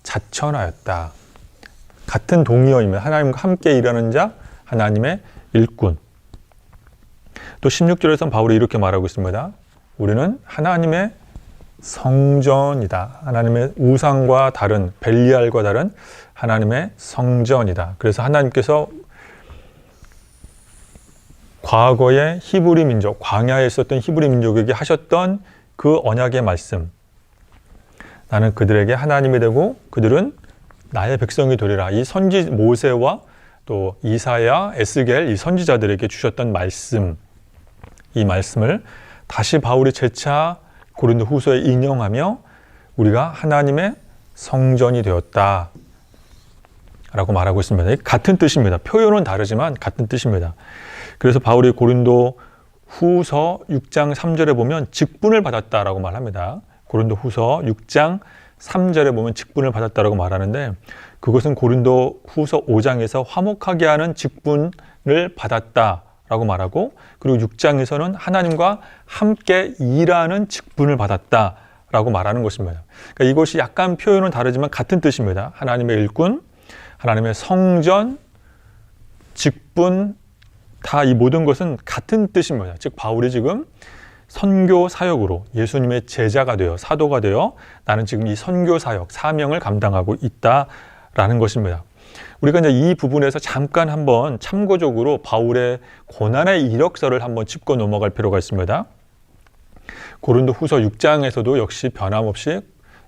자천하였다. 같은 동의어이면 하나님과 함께 일하는 자, 하나님의 일꾼. 또 16절에서는 바울이 이렇게 말하고 있습니다. 우리는 하나님의 성전이다. 하나님의 우상과 다른, 벨리알과 다른 하나님의 성전이다. 그래서 하나님께서 과거의 히브리 민족, 광야에 있었던 히브리 민족에게 하셨던 그 언약의 말씀, 나는 그들에게 하나님이 되고 그들은 나의 백성이 되리라. 이 선지 모세와 또 이사야, 에스겔 이 선지자들에게 주셨던 말씀, 이 말씀을 다시 바울이 재차 고린도후서에 인용하며 우리가 하나님의 성전이 되었다 라고 말하고 있습니다. 같은 뜻입니다. 표현은 다르지만 같은 뜻입니다. 그래서 바울이 고린도후서 6장 3절에 보면 직분을 받았다라고 말합니다. 고린도후서 6장 3절에 보면 직분을 받았다라고 말하는데, 그것은 고린도후서 5장에서 화목하게 하는 직분을 받았다라고 말하고, 그리고 6장에서는 하나님과 함께 일하는 직분을 받았다라고 말하는 것입니다. 그러니까 이것이 약간 표현은 다르지만 같은 뜻입니다. 하나님의 일꾼, 하나님의 성전, 직분, 다 이 모든 것은 같은 뜻입니다. 즉 바울이 지금 선교 사역으로 예수님의 제자가 되어 사도가 되어 나는 지금 이 선교 사역 사명을 감당하고 있다라는 것입니다. 우리가 이제 이 부분에서 잠깐 한번 참고적으로 바울의 고난의 이력서를 한번 짚고 넘어갈 필요가 있습니다. 고린도후서 6장에서도 역시 변함없이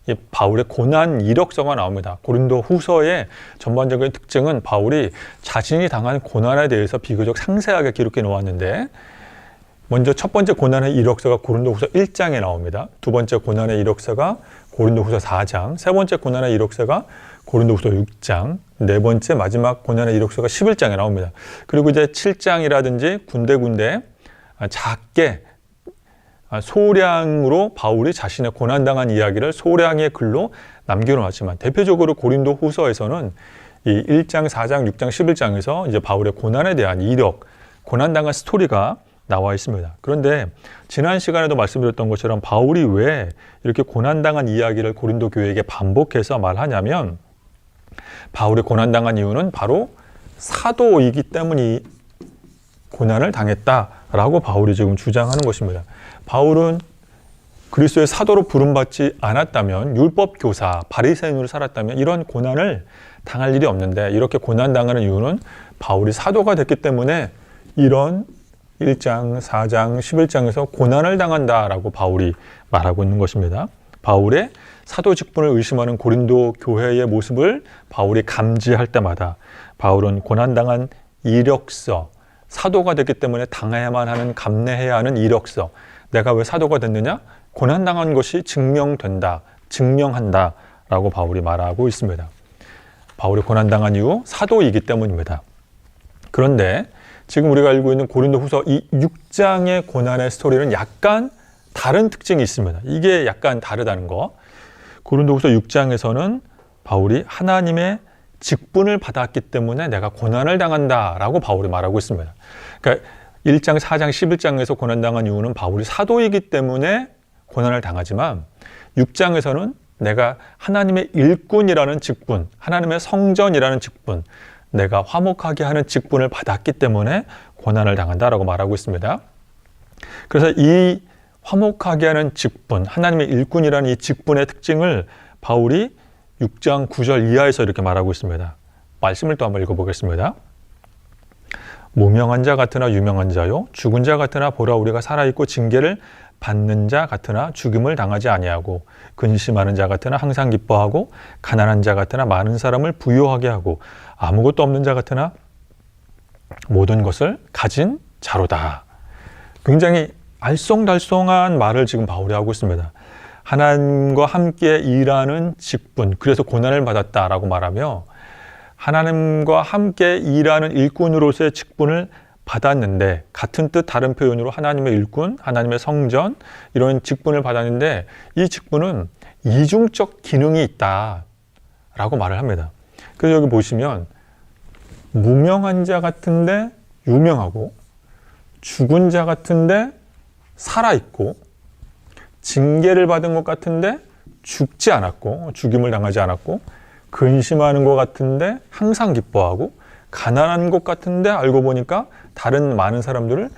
이 바울의 고난 이력서가 나옵니다. 고린도후서의 전반적인 특징은 바울이 자신이 당한 고난에 대해서 비교적 상세하게 기록해 놓았는데, 먼저 첫 번째 고난의 이력서가 고린도후서 1장에 나옵니다. 두 번째 고난의 이력서가 고린도후서 4장, 세 번째 고난의 이력서가 고린도후서 6장, 네 번째 마지막 고난의 이력서가 11장에 나옵니다. 그리고 이제 7장이라든지 군데군데 작게 소량으로 바울이 자신의 고난당한 이야기를 소량의 글로 남겨놓았지만, 대표적으로 고린도후서에서는 이 1장, 4장, 6장, 11장에서 이제 바울의 고난에 대한 이력, 고난당한 스토리가 나와 있습니다. 그런데 지난 시간에도 말씀드렸던 것처럼 바울이 왜 이렇게 고난당한 이야기를 고린도 교회에게 반복해서 말하냐면, 바울이 고난당한 이유는 바로 사도이기 때문이 고난을 당했다라고 바울이 지금 주장하는 것입니다. 바울은 그리스도의 사도로 부름받지 않았다면, 율법 교사, 바리새인으로 살았다면 이런 고난을 당할 일이 없는데, 이렇게 고난당하는 이유는 바울이 사도가 됐기 때문에 이런 1장, 4장, 11장에서 고난을 당한다라고 바울이 말하고 있는 것입니다. 바울의 사도 직분을 의심하는 고린도 교회의 모습을 바울이 감지할 때마다 바울은 고난당한 이력서, 사도가 됐기 때문에 당해야만 하는, 감내해야 하는 이력서, 내가 왜 사도가 됐느냐? 고난당한 것이 증명된다, 증명한다 라고 바울이 말하고 있습니다. 바울이 고난당한 이유, 사도이기 때문입니다. 그런데 지금 우리가 알고 있는 고린도후서 이 6장의 고난의 스토리는 약간 다른 특징이 있습니다. 이게 약간 다르다는 거. 고린도후서 6장에서는 바울이 하나님의 직분을 받았기 때문에 내가 고난을 당한다라고 바울이 말하고 있습니다. 그러니까 1장, 4장, 11장에서 고난당한 이유는 바울이 사도이기 때문에 고난을 당하지만, 6장에서는 내가 하나님의 일꾼이라는 직분, 하나님의 성전이라는 직분, 내가 화목하게 하는 직분을 받았기 때문에 고난을 당한다라고 말하고 있습니다. 그래서 이 화목하게 하는 직분, 하나님의 일꾼이라는 이 직분의 특징을 바울이 6장 9절 이하에서 이렇게 말하고 있습니다. 말씀을 또 한번 읽어보겠습니다. 무명한 자 같으나 유명한 자요, 죽은 자 같으나 보라 우리가 살아있고 징계를 받는 자 같으나 죽임을 당하지 아니하고, 근심하는 자 같으나 항상 기뻐하고, 가난한 자 같으나 많은 사람을 부유하게 하고, 아무것도 없는 자 같으나 모든 것을 가진 자로다. 굉장히 알쏭달쏭한 말을 지금 바울이 하고 있습니다. 하나님과 함께 일하는 직분, 그래서 고난을 받았다라고 말하며, 하나님과 함께 일하는 일꾼으로서의 직분을 받았는데, 같은 뜻 다른 표현으로 하나님의 일꾼, 하나님의 성전, 이런 직분을 받았는데 이 직분은 이중적 기능이 있다라고 말을 합니다. 그래서 여기 보시면 무명한 자 같은데 유명하고, 죽은 자 같은데 살아있고, 징계를 받은 것 같은데 죽지 않았고, 죽임을 당하지 않았고, 근심하는 것 같은데 항상 기뻐하고, 가난한 것 같은데 알고 보니까 다른 많은 사람들을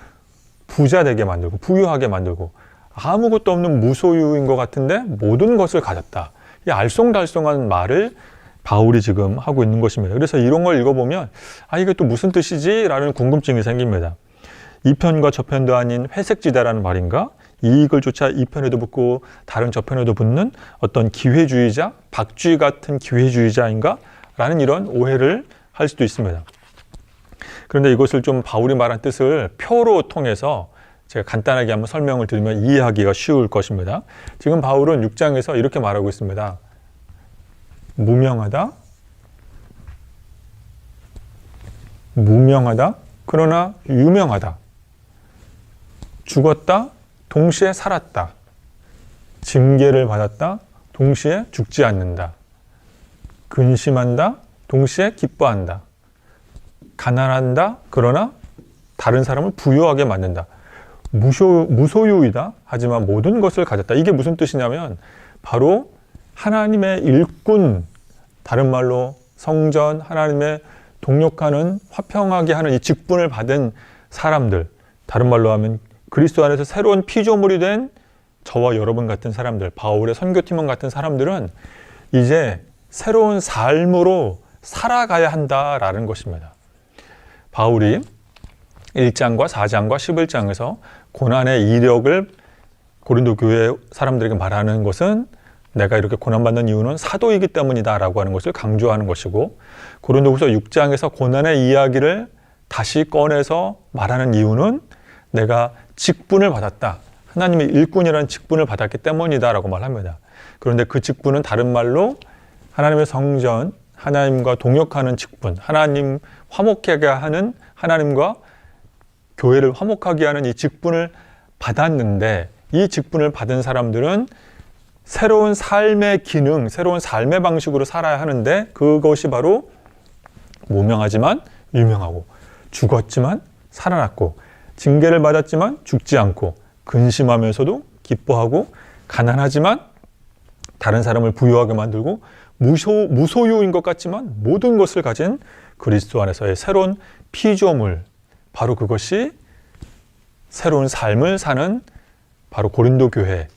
부자 되게 만들고 부유하게 만들고, 아무것도 없는 무소유인 것 같은데 모든 것을 가졌다. 이 알쏭달쏭한 말을 바울이 지금 하고 있는 것입니다. 그래서 이런 걸 읽어보면 이게 또 무슨 뜻이지? 라는 궁금증이 생깁니다. 이 편과 저 편도 아닌 회색지대라는 말인가? 이익을 쫓아 이 편에도 붙고 다른 저 편에도 붙는 어떤 기회주의자, 박쥐 같은 기회주의자인가? 라는 이런 오해를 할 수도 있습니다. 그런데 이것을 좀 바울이 말한 뜻을 표로 통해서 제가 간단하게 한번 설명을 드리면 이해하기가 쉬울 것입니다. 지금 바울은 6장에서 이렇게 말하고 있습니다. 무명하다, 그러나 유명하다. 죽었다, 동시에 살았다. 징계를 받았다, 동시에 죽지 않는다. 근심한다, 동시에 기뻐한다. 가난한다, 그러나 다른 사람을 부유하게 만든다. 무소유이다, 하지만 모든 것을 가졌다. 이게 무슨 뜻이냐면 바로 하나님의 일꾼, 다른 말로 성전, 하나님의 동역하는, 화평하게 하는 이 직분을 받은 사람들, 다른 말로 하면 그리스도 안에서 새로운 피조물이 된 저와 여러분 같은 사람들, 바울의 선교팀원 같은 사람들은 이제 새로운 삶으로 살아가야 한다라는 것입니다. 바울이 1장과 4장과 11장에서 고난의 이력을 고린도 교회 사람들에게 말하는 것은 내가 이렇게 고난받는 이유는 사도이기 때문이다 라고 하는 것을 강조하는 것이고, 고린도후서 6장에서 고난의 이야기를 다시 꺼내서 말하는 이유는 내가 직분을 받았다, 하나님의 일꾼이라는 직분을 받았기 때문이다 라고 말합니다. 그런데 그 직분은 다른 말로 하나님의 성전, 하나님과 동역하는 직분, 하나님 화목하게 하는, 하나님과 교회를 화목하게 하는 이 직분을 받았는데, 이 직분을 받은 사람들은 새로운 삶의 기능, 새로운 삶의 방식으로 살아야 하는데, 그것이 바로 무명하지만 유명하고, 죽었지만 살아났고, 징계를 받았지만 죽지 않고, 근심하면서도 기뻐하고, 가난하지만 다른 사람을 부유하게 만들고, 무소유인 것 같지만 모든 것을 가진 그리스도 안에서의 새로운 피조물, 바로 그것이 새로운 삶을 사는 바로 고린도 교회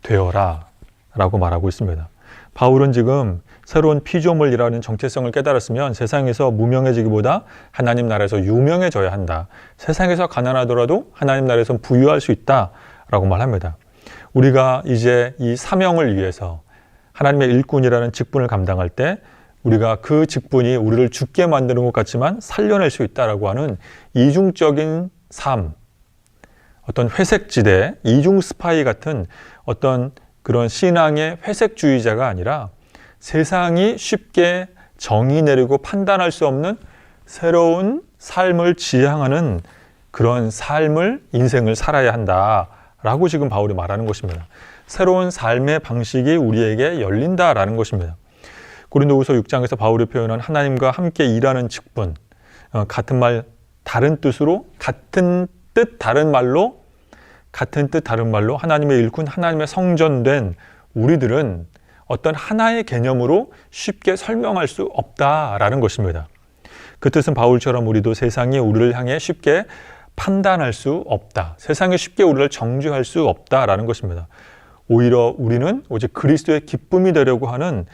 되어라 라고 말하고 있습니다. 바울은 지금 새로운 피조물이라는 정체성을 깨달았으면 세상에서 무명해지기보다 하나님 나라에서 유명해져야 한다. 세상에서 가난하더라도 하나님 나라에서 부유할 수 있다 라고 말합니다. 우리가 이제 이 사명을 위해서 하나님의 일꾼이라는 직분을 감당할 때 우리가 그 직분이 우리를 죽게 만드는 것 같지만 살려낼 수 있다라고 하는 이중적인 삶, 어떤 회색지대, 이중 스파이 같은 어떤 그런 신앙의 회색주의자가 아니라 세상이 쉽게 정의 내리고 판단할 수 없는 새로운 삶을 지향하는 그런 삶을, 인생을 살아야 한다라고 지금 바울이 말하는 것입니다. 새로운 삶의 방식이 우리에게 열린다라는 것입니다. 고린도후서 6장에서 바울이 표현한 하나님과 함께 일하는 직분, 같은 말 다른 뜻으로, 같은 뜻 다른 말로 하나님의 일꾼, 하나님의 성전된 우리들은 어떤 하나의 개념으로 쉽게 설명할 수 없다라는 것입니다. 그 뜻은 바울처럼 우리도 세상이 우리를 향해 쉽게 판단할 수 없다, 세상에 쉽게 우리를 정죄할 수 없다라는 것입니다. 오히려 우리는 오직 그리스도의 기쁨이 되려고 하는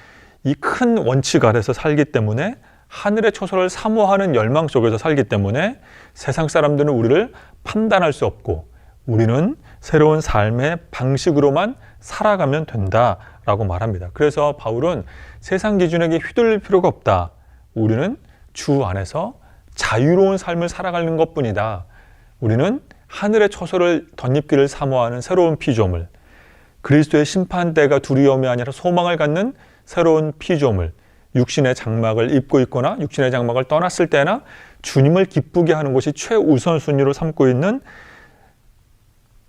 이 큰 원칙 아래서 살기 때문에, 하늘의 초소를 사모하는 열망 속에서 살기 때문에 세상 사람들은 우리를 판단할 수 없고, 우리는 새로운 삶의 방식으로만 살아가면 된다라고 말합니다. 그래서 바울은 세상 기준에게 휘둘릴 필요가 없다. 우리는 주 안에서 자유로운 삶을 살아가는 것뿐이다. 우리는 하늘의 초소를 덧입기를 사모하는 새로운 피조물, 그리스도의 심판대가 두려움이 아니라 소망을 갖는 새로운 피조물, 육신의 장막을 입고 있거나 육신의 장막을 떠났을 때나 주님을 기쁘게 하는 것이 최우선순위로 삼고 있는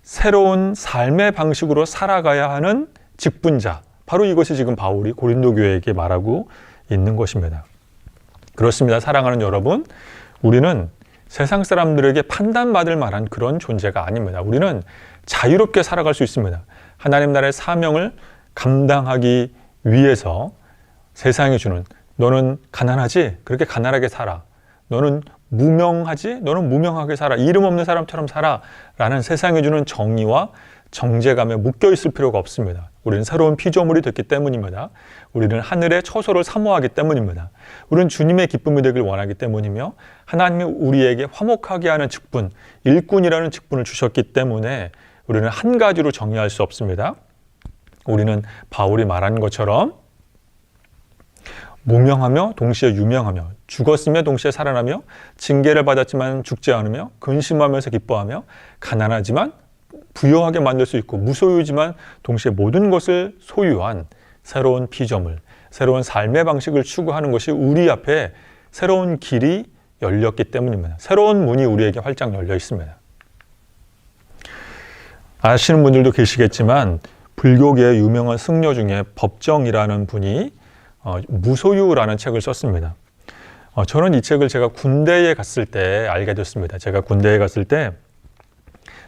새로운 삶의 방식으로 살아가야 하는 직분자, 바로 이것이 지금 바울이 고린도 교회에게 말하고 있는 것입니다. 그렇습니다. 사랑하는 여러분, 우리는 세상 사람들에게 판단받을 만한 그런 존재가 아닙니다. 우리는 자유롭게 살아갈 수 있습니다. 하나님 나라의 사명을 감당하기 위해서 세상이 주는, 너는 가난하지? 그렇게 가난하게 살아. 너는 무명하지? 너는 무명하게 살아. 이름 없는 사람처럼 살아. 라는 세상이 주는 정의와 정죄감에 묶여 있을 필요가 없습니다. 우리는 새로운 피조물이 됐기 때문입니다. 우리는 하늘의 처소를 사모하기 때문입니다. 우리는 주님의 기쁨이 되길 원하기 때문이며, 하나님이 우리에게 화목하게 하는 직분, 일꾼이라는 직분을 주셨기 때문에 우리는 한 가지로 정의할 수 없습니다. 우리는 바울이 말한 것처럼 무명하며 동시에 유명하며 죽었으며 동시에 살아나며 징계를 받았지만 죽지 않으며 근심하면서 기뻐하며 가난하지만 부유하게 만들 수 있고 무소유지만 동시에 모든 것을 소유한 새로운 피조물, 새로운 삶의 방식을 추구하는 것이 우리 앞에 새로운 길이 열렸기 때문입니다. 새로운 문이 우리에게 활짝 열려 있습니다. 아시는 분들도 계시겠지만 불교계의 유명한 승려 중에 법정이라는 분이 무소유라는 책을 썼습니다. 저는 이 책을 제가 군대에 갔을 때 알게 됐습니다. 제가 군대에 갔을 때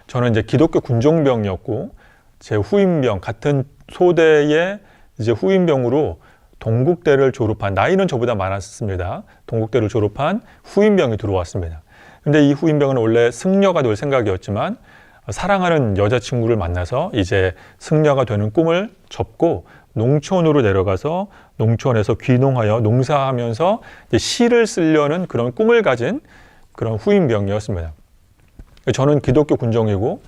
저는 이제 기독교 군종병이었고 제 후임병 같은 소대의 이제 후임병으로 동국대를 졸업한, 나이는 저보다 많았습니다. 동국대를 졸업한 후임병이 들어왔습니다. 근데 이 후임병은 원래 승려가 될 생각이었지만 사랑하는 여자친구를 만나서 이제 승려가 되는 꿈을 접고 농촌으로 내려가서 농촌에서 귀농하여 농사하면서 이제 시를 쓰려는 그런 꿈을 가진 그런 후임병이었습니다. 저는 기독교 군종이고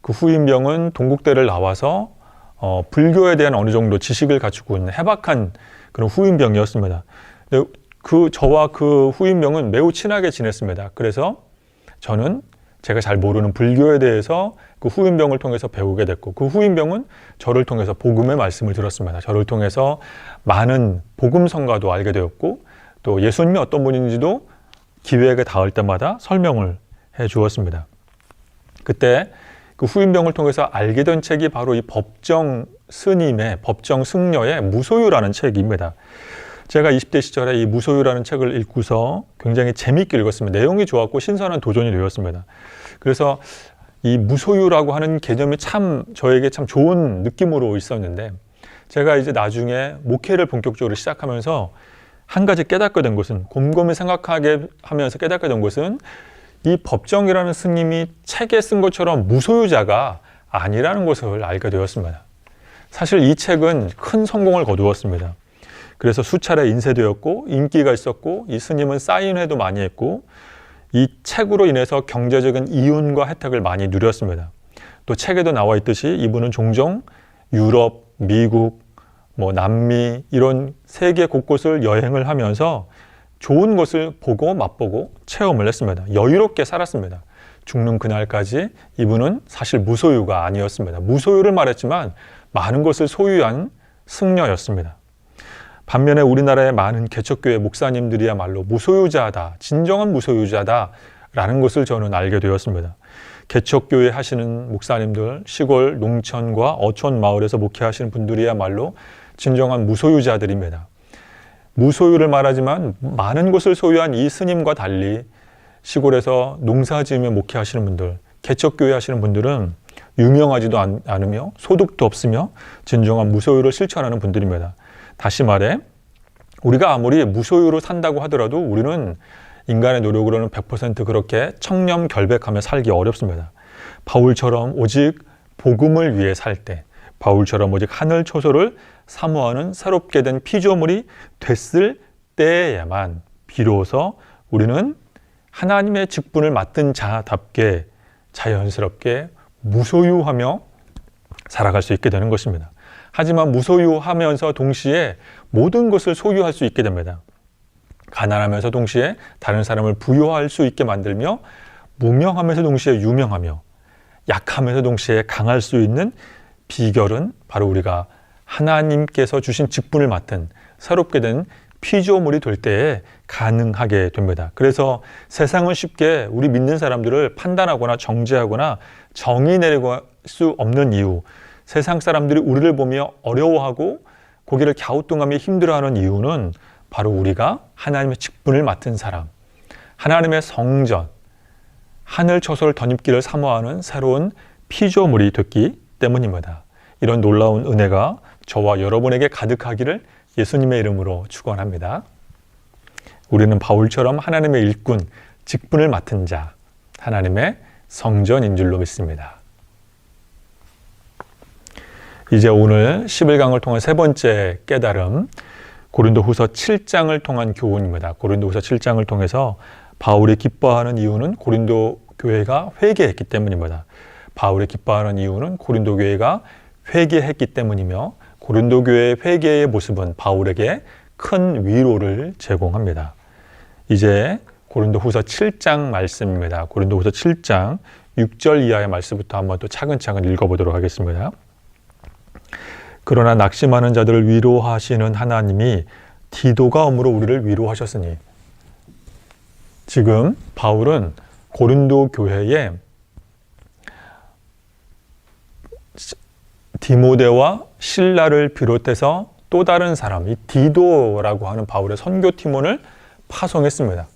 그 후임병은 동국대를 나와서 불교에 대한 어느 정도 지식을 갖추고 있는 해박한 그런 후임병이었습니다. 저와 그 후임병은 매우 친하게 지냈습니다. 그래서 저는 제가 잘 모르는 불교에 대해서 그 후임병을 통해서 배우게 됐고 그 후임병은 저를 통해서 복음의 말씀을 들었습니다. 저를 통해서 많은 복음 성가도 알게 되었고 또 예수님이 어떤 분인지도 기회가 닿을 때마다 설명을 해 주었습니다. 그때 그 후임병을 통해서 알게 된 책이 바로 이 법정 스님의, 법정 승려의 무소유라는 책입니다. 제가 20대 시절에 이 무소유라는 책을 읽고서 굉장히 재미있게 읽었습니다. 내용이 좋았고 신선한 도전이 되었습니다. 그래서 이 무소유라고 하는 개념이 참 저에게 참 좋은 느낌으로 있었는데 제가 이제 나중에 목회를 본격적으로 시작하면서 한 가지 깨닫게 된 것은, 곰곰이 생각하게 하면서 깨닫게 된 것은 이 법정이라는 스님이 책에 쓴 것처럼 무소유자가 아니라는 것을 알게 되었습니다. 사실 이 책은 큰 성공을 거두었습니다. 그래서 수차례 인쇄되었고 인기가 있었고 이 스님은 사인회도 많이 했고 이 책으로 인해서 경제적인 이윤과 혜택을 많이 누렸습니다. 또 책에도 나와 있듯이 이분은 종종 유럽, 미국, 남미 이런 세계 곳곳을 여행을 하면서 좋은 것을 보고 맛보고 체험을 했습니다. 여유롭게 살았습니다. 죽는 그날까지 이분은 사실 무소유가 아니었습니다. 무소유를 말했지만 많은 것을 소유한 승려였습니다. 반면에 우리나라의 많은 개척교회 목사님들이야말로 무소유자다, 진정한 무소유자다라는 것을 저는 알게 되었습니다. 개척교회 하시는 목사님들, 시골 농촌과 어촌 마을에서 목회하시는 분들이야말로 진정한 무소유자들입니다. 무소유를 말하지만 많은 것을 소유한 이 스님과 달리 시골에서 농사지으며 목회하시는 분들, 개척교회 하시는 분들은 유명하지도 않으며 소득도 없으며 진정한 무소유를 실천하는 분들입니다. 다시 말해 우리가 아무리 무소유로 산다고 하더라도 우리는 인간의 노력으로는 100% 그렇게 청렴결백하며 살기 어렵습니다. 바울처럼 오직 복음을 위해 살 때, 바울처럼 오직 하늘 초소를 사모하는 새롭게 된 피조물이 됐을 때에야만 비로소 우리는 하나님의 직분을 맡은 자답게 자연스럽게 무소유하며 살아갈 수 있게 되는 것입니다. 하지만 무소유하면서 동시에 모든 것을 소유할 수 있게 됩니다. 가난하면서 동시에 다른 사람을 부유할 수 있게 만들며 무명하면서 동시에 유명하며 약하면서 동시에 강할 수 있는 비결은 바로 우리가 하나님께서 주신 직분을 맡은 새롭게 된 피조물이 될 때에 가능하게 됩니다. 그래서 세상은 쉽게 우리 믿는 사람들을 판단하거나 정죄하거나 정의 내릴 수 없는 이유, 세상 사람들이 우리를 보며 어려워하고 고개를 갸우뚱하며 힘들어하는 이유는 바로 우리가 하나님의 직분을 맡은 사람, 하나님의 성전, 하늘 초소를 덧입기를 사모하는 새로운 피조물이 됐기 때문입니다. 이런 놀라운 은혜가 저와 여러분에게 가득하기를 예수님의 이름으로 축원합니다. 우리는 바울처럼 하나님의 일꾼, 직분을 맡은 자, 하나님의 성전인 줄로 믿습니다. 이제 오늘 11강을 통한 세 번째 깨달음, 고린도후서 7장을 통한 교훈입니다. 고린도후서 7장을 통해서 바울이 기뻐하는 이유는 고린도 교회가 회개했기 때문입니다. 바울이 기뻐하는 이유는 고린도 교회가 회개했기 때문이며 고린도 교회의 회개의 모습은 바울에게 큰 위로를 제공합니다. 이제 고린도후서 7장 말씀입니다. 고린도후서 7장 6절 이하의 말씀부터 한번 또 차근차근 읽어보도록 하겠습니다. 그러나 낙심하는 자들을 위로하시는 하나님이 디도가 om으로 우리를 위로하셨으니. 지금 바울은 고린도 교회에 디모데와 실라를 비롯해서 또 다른 사람, 이 디도라고 하는 바울의 선교팀원을 파송했습니다.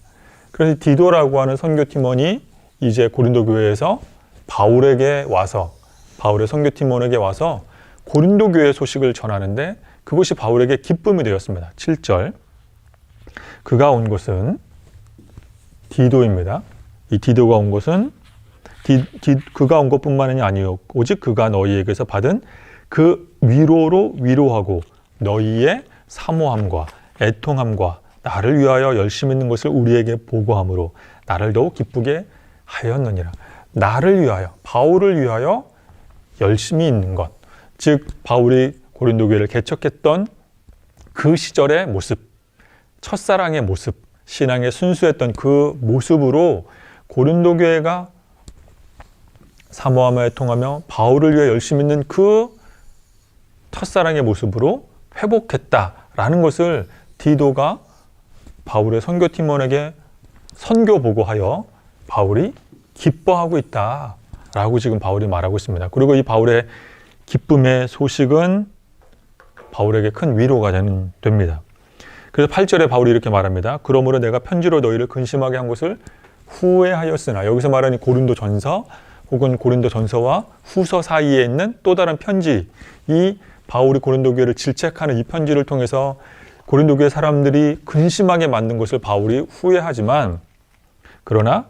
그래서 디도라고 하는 선교팀원이 이제 고린도 교회에서 바울에게 와서, 바울의 선교팀원에게 와서 고린도 교회 소식을 전하는데 그것이 바울에게 기쁨이 되었습니다. 7절. 그가 온 곳은 디도입니다. 이 디도가 온 것은 그가 온 것뿐만이 아니었고 오직 그가 너희에게서 받은 그 위로로 위로하고 너희의 사모함과 애통함과 나를 위하여 열심히 있는 것을 우리에게 보고함으로 나를 더욱 기쁘게 하였느니라. 나를 위하여, 바울을 위하여 열심히 있는 것, 즉 바울이 고린도 교회를 개척했던 그 시절의 모습, 첫사랑의 모습, 신앙의 순수했던 그 모습으로 고린도 교회가 사모하며 애통하며 바울을 위해 열심히 있는 그 첫사랑의 모습으로 회복했다라는 것을 디도가 바울의 선교팀원에게 선교 보고하여 바울이 기뻐하고 있다라고 지금 바울이 말하고 있습니다. 그리고 이 바울의 기쁨의 소식은 바울에게 큰 위로가 됩니다. 그래서 8절에 바울이 이렇게 말합니다. 그러므로 내가 편지로 너희를 근심하게 한 것을 후회하였으나, 여기서 말하는 고린도 전서 혹은 고린도 전서와 후서 사이에 있는 또 다른 편지, 이 바울이 고린도 교회를 질책하는 이 편지를 통해서 고린도 교회 사람들이 근심하게 만든 것을 바울이 후회하지만, 그러나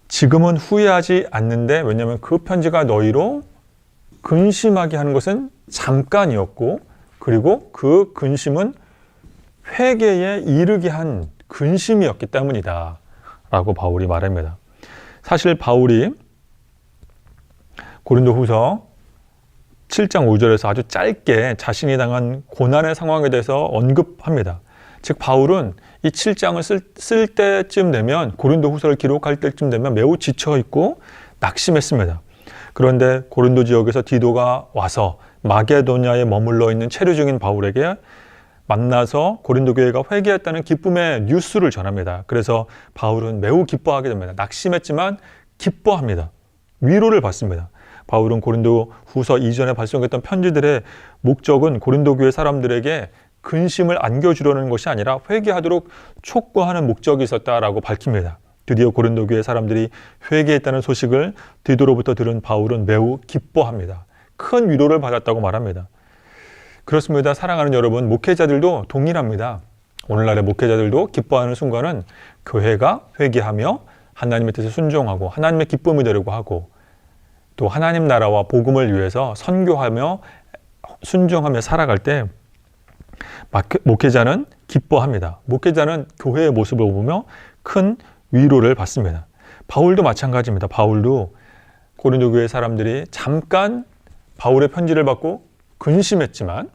지금은 후회하지 않는데, 왜냐하면 그 편지가 너희로 근심하게 하는 것은 잠깐이었고, 그리고 그 근심은 회개에 이르게 한 근심이었기 때문이다 라고 바울이 말합니다. 사실 바울이 고린도후서 7장 5절에서 아주 짧게 자신이 당한 고난의 상황에 대해서 언급합니다. 즉 바울은 이 7장을 쓸 때쯤 되면, 고린도후서를 기록할 때쯤 되면 매우 지쳐있고 낙심했습니다. 그런데 고린도 지역에서 디도가 와서 마게도냐에 머물러 있는 체류 중인 바울에게 만나서 고린도 교회가 회개했다는 기쁨의 뉴스를 전합니다. 그래서 바울은 매우 기뻐하게 됩니다. 낙심했지만 기뻐합니다. 위로를 받습니다. 바울은 고린도 후서 이전에 발송했던 편지들의 목적은 고린도 교회 사람들에게 근심을 안겨주려는 것이 아니라 회개하도록 촉구하는 목적이 있었다라고 밝힙니다. 드디어 고린도 교회 사람들이 회개했다는 소식을 디도로부터 들은 바울은 매우 기뻐합니다. 큰 위로를 받았다고 말합니다. 그렇습니다. 사랑하는 여러분, 목회자들도 동일합니다. 오늘날의 목회자들도 기뻐하는 순간은 교회가 회개하며 하나님의 뜻에 순종하고 하나님의 기쁨이 되려고 하고, 또 하나님 나라와 복음을 위해서 선교하며 순종하며 살아갈 때 목회자는 기뻐합니다. 목회자는 교회의 모습을 보며 큰 위로를 받습니다. 바울도 마찬가지입니다. 바울도 고린도 교회 사람들이 잠깐 바울의 편지를 받고 근심했지만,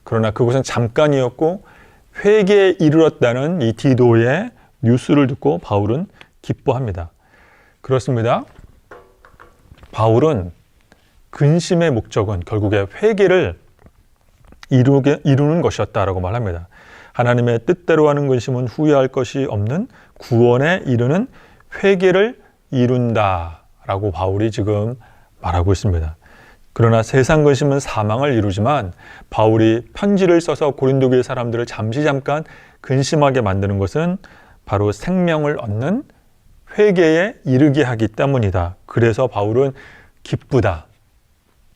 그러나 그것은 잠깐이었고 회개에 이르렀다는 이 디도의 뉴스를 듣고 바울은 기뻐합니다. 그렇습니다. 바울은 근심의 목적은 결국에 회개를 이루는 것이었다라고 말합니다. 하나님의 뜻대로 하는 근심은 후회할 것이 없는 구원에 이르는 회개를 이룬다라고 바울이 지금 말하고 있습니다. 그러나 세상 근심은 사망을 이루지만 바울이 편지를 써서 고린도 교회 사람들을 잠깐 근심하게 만드는 것은 바로 생명을 얻는 회개에 이르게 하기 때문이다. 그래서 바울은 기쁘다,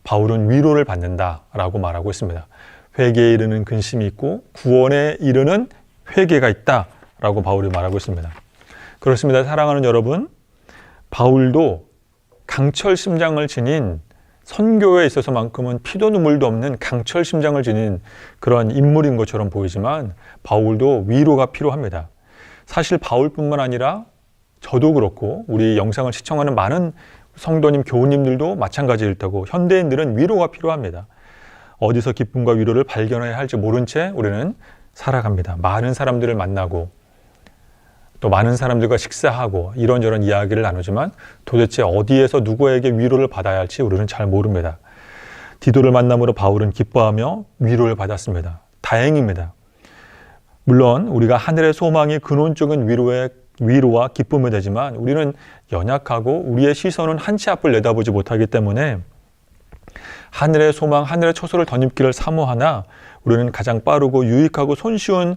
바울은 위로를 받는다라고 말하고 있습니다. 회개에 이르는 근심이 있고 구원에 이르는 회개가 있다라고 바울이 말하고 있습니다. 그렇습니다. 사랑하는 여러분, 바울도 강철 심장을 지닌, 선교에 있어서만큼은 피도 눈물도 없는 강철 심장을 지닌 그런 인물인 것처럼 보이지만 바울도 위로가 필요합니다. 사실 바울뿐만 아니라 저도 그렇고 우리 영상을 시청하는 많은 성도님, 교우님들도 마찬가지일 테고 현대인들은 위로가 필요합니다. 어디서 기쁨과 위로를 발견해야 할지 모른 채 우리는 살아갑니다. 많은 사람들을 만나고 또 많은 사람들과 식사하고 이런저런 이야기를 나누지만 도대체 어디에서 누구에게 위로를 받아야 할지 우리는 잘 모릅니다. 디도를 만남으로 바울은 기뻐하며 위로를 받았습니다. 다행입니다. 물론 우리가 하늘의 소망이 근원적인 위로와 기쁨이 되지만 우리는 연약하고 우리의 시선은 한 치 앞을 내다보지 못하기 때문에 하늘의 소망, 하늘의 초소를 덧입기를 사모하나 우리는 가장 빠르고 유익하고 손쉬운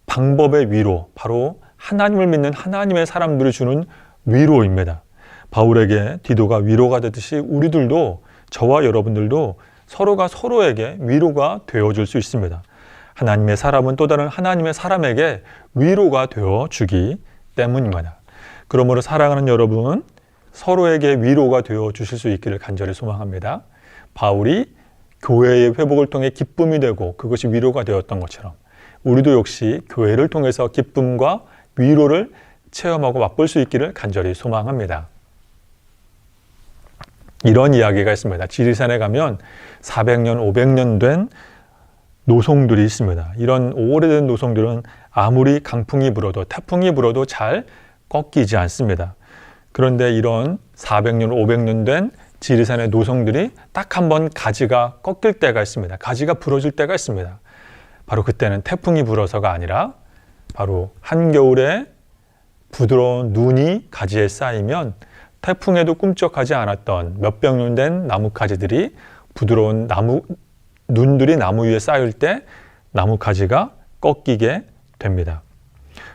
방법의 위로, 바로 하나님을 믿는 하나님의 사람들이 주는 위로입니다. 바울에게 디도가 위로가 되듯이 우리들도, 저와 여러분들도 서로가 서로에게 위로가 되어줄 수 있습니다. 하나님의 사람은 또 다른 하나님의 사람에게 위로가 되어주기 때문입니다. 그러므로 사랑하는 여러분, 서로에게 위로가 되어주실 수 있기를 간절히 소망합니다. 바울이 교회의 회복을 통해 기쁨이 되고 그것이 위로가 되었던 것처럼 우리도 역시 교회를 통해서 기쁨과 위로를 체험하고 맛볼 수 있기를 간절히 소망합니다. 이런 이야기가 있습니다. 지리산에 가면 400년, 500년 된 노송들이 있습니다. 이런 오래된 노송들은 아무리 강풍이 불어도 태풍이 불어도 잘 꺾이지 않습니다. 그런데 이런 400년, 500년 된 지리산의 노송들이 딱 한 번 가지가 꺾일 때가 있습니다. 가지가 부러질 때가 있습니다. 바로 그때는 태풍이 불어서가 아니라 바로 한겨울에 부드러운 눈이 가지에 쌓이면 태풍에도 꿈쩍하지 않았던 몇백 년 된 나무 가지들이 부드러운 눈들이 나무 위에 쌓일 때 나무 가지가 꺾이게 됩니다.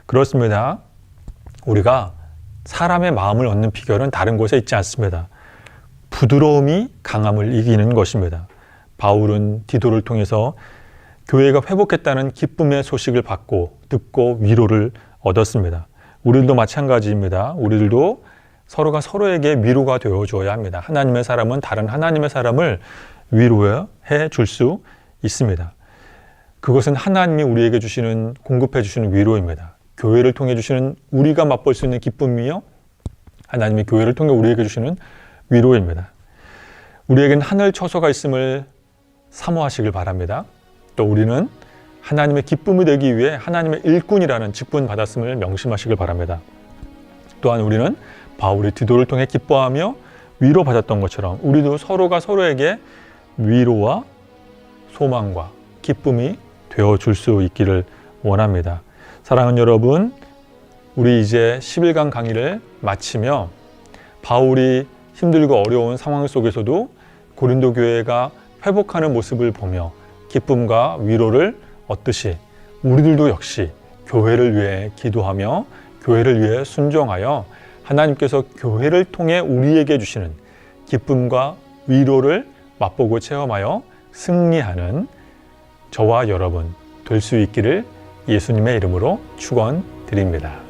그렇습니다. 우리가 사람의 마음을 얻는 비결은 다른 곳에 있지 않습니다. 부드러움이 강함을 이기는 것입니다. 바울은 디도를 통해서 교회가 회복했다는 기쁨의 소식을 듣고 위로를 얻었습니다. 우리들도 마찬가지입니다. 우리들도 서로가 서로에게 위로가 되어줘야 합니다. 하나님의 사람은 다른 하나님의 사람을 위로해 줄 수 있습니다. 그것은 하나님이 우리에게 공급해 주시는 위로입니다. 교회를 통해 주시는, 우리가 맛볼 수 있는 기쁨이요, 하나님이 교회를 통해 우리에게 주시는 위로입니다. 우리에겐 하늘 처소가 있음을 사모하시길 바랍니다. 또 우리는 하나님의 기쁨이 되기 위해 하나님의 일꾼이라는 직분 받았음을 명심하시길 바랍니다. 또한 우리는 바울이 디도를 통해 기뻐하며 위로받았던 것처럼 우리도 서로가 서로에게 위로와 소망과 기쁨이 되어줄 수 있기를 원합니다. 사랑하는 여러분, 우리 이제 11강 강의를 마치며 바울이 힘들고 어려운 상황 속에서도 고린도 교회가 회복하는 모습을 보며 기쁨과 위로를 얻듯이 우리들도 역시 교회를 위해 기도하며 교회를 위해 순종하여 하나님께서 교회를 통해 우리에게 주시는 기쁨과 위로를 맛보고 체험하여 승리하는 저와 여러분 될 수 있기를 예수님의 이름으로 축원드립니다.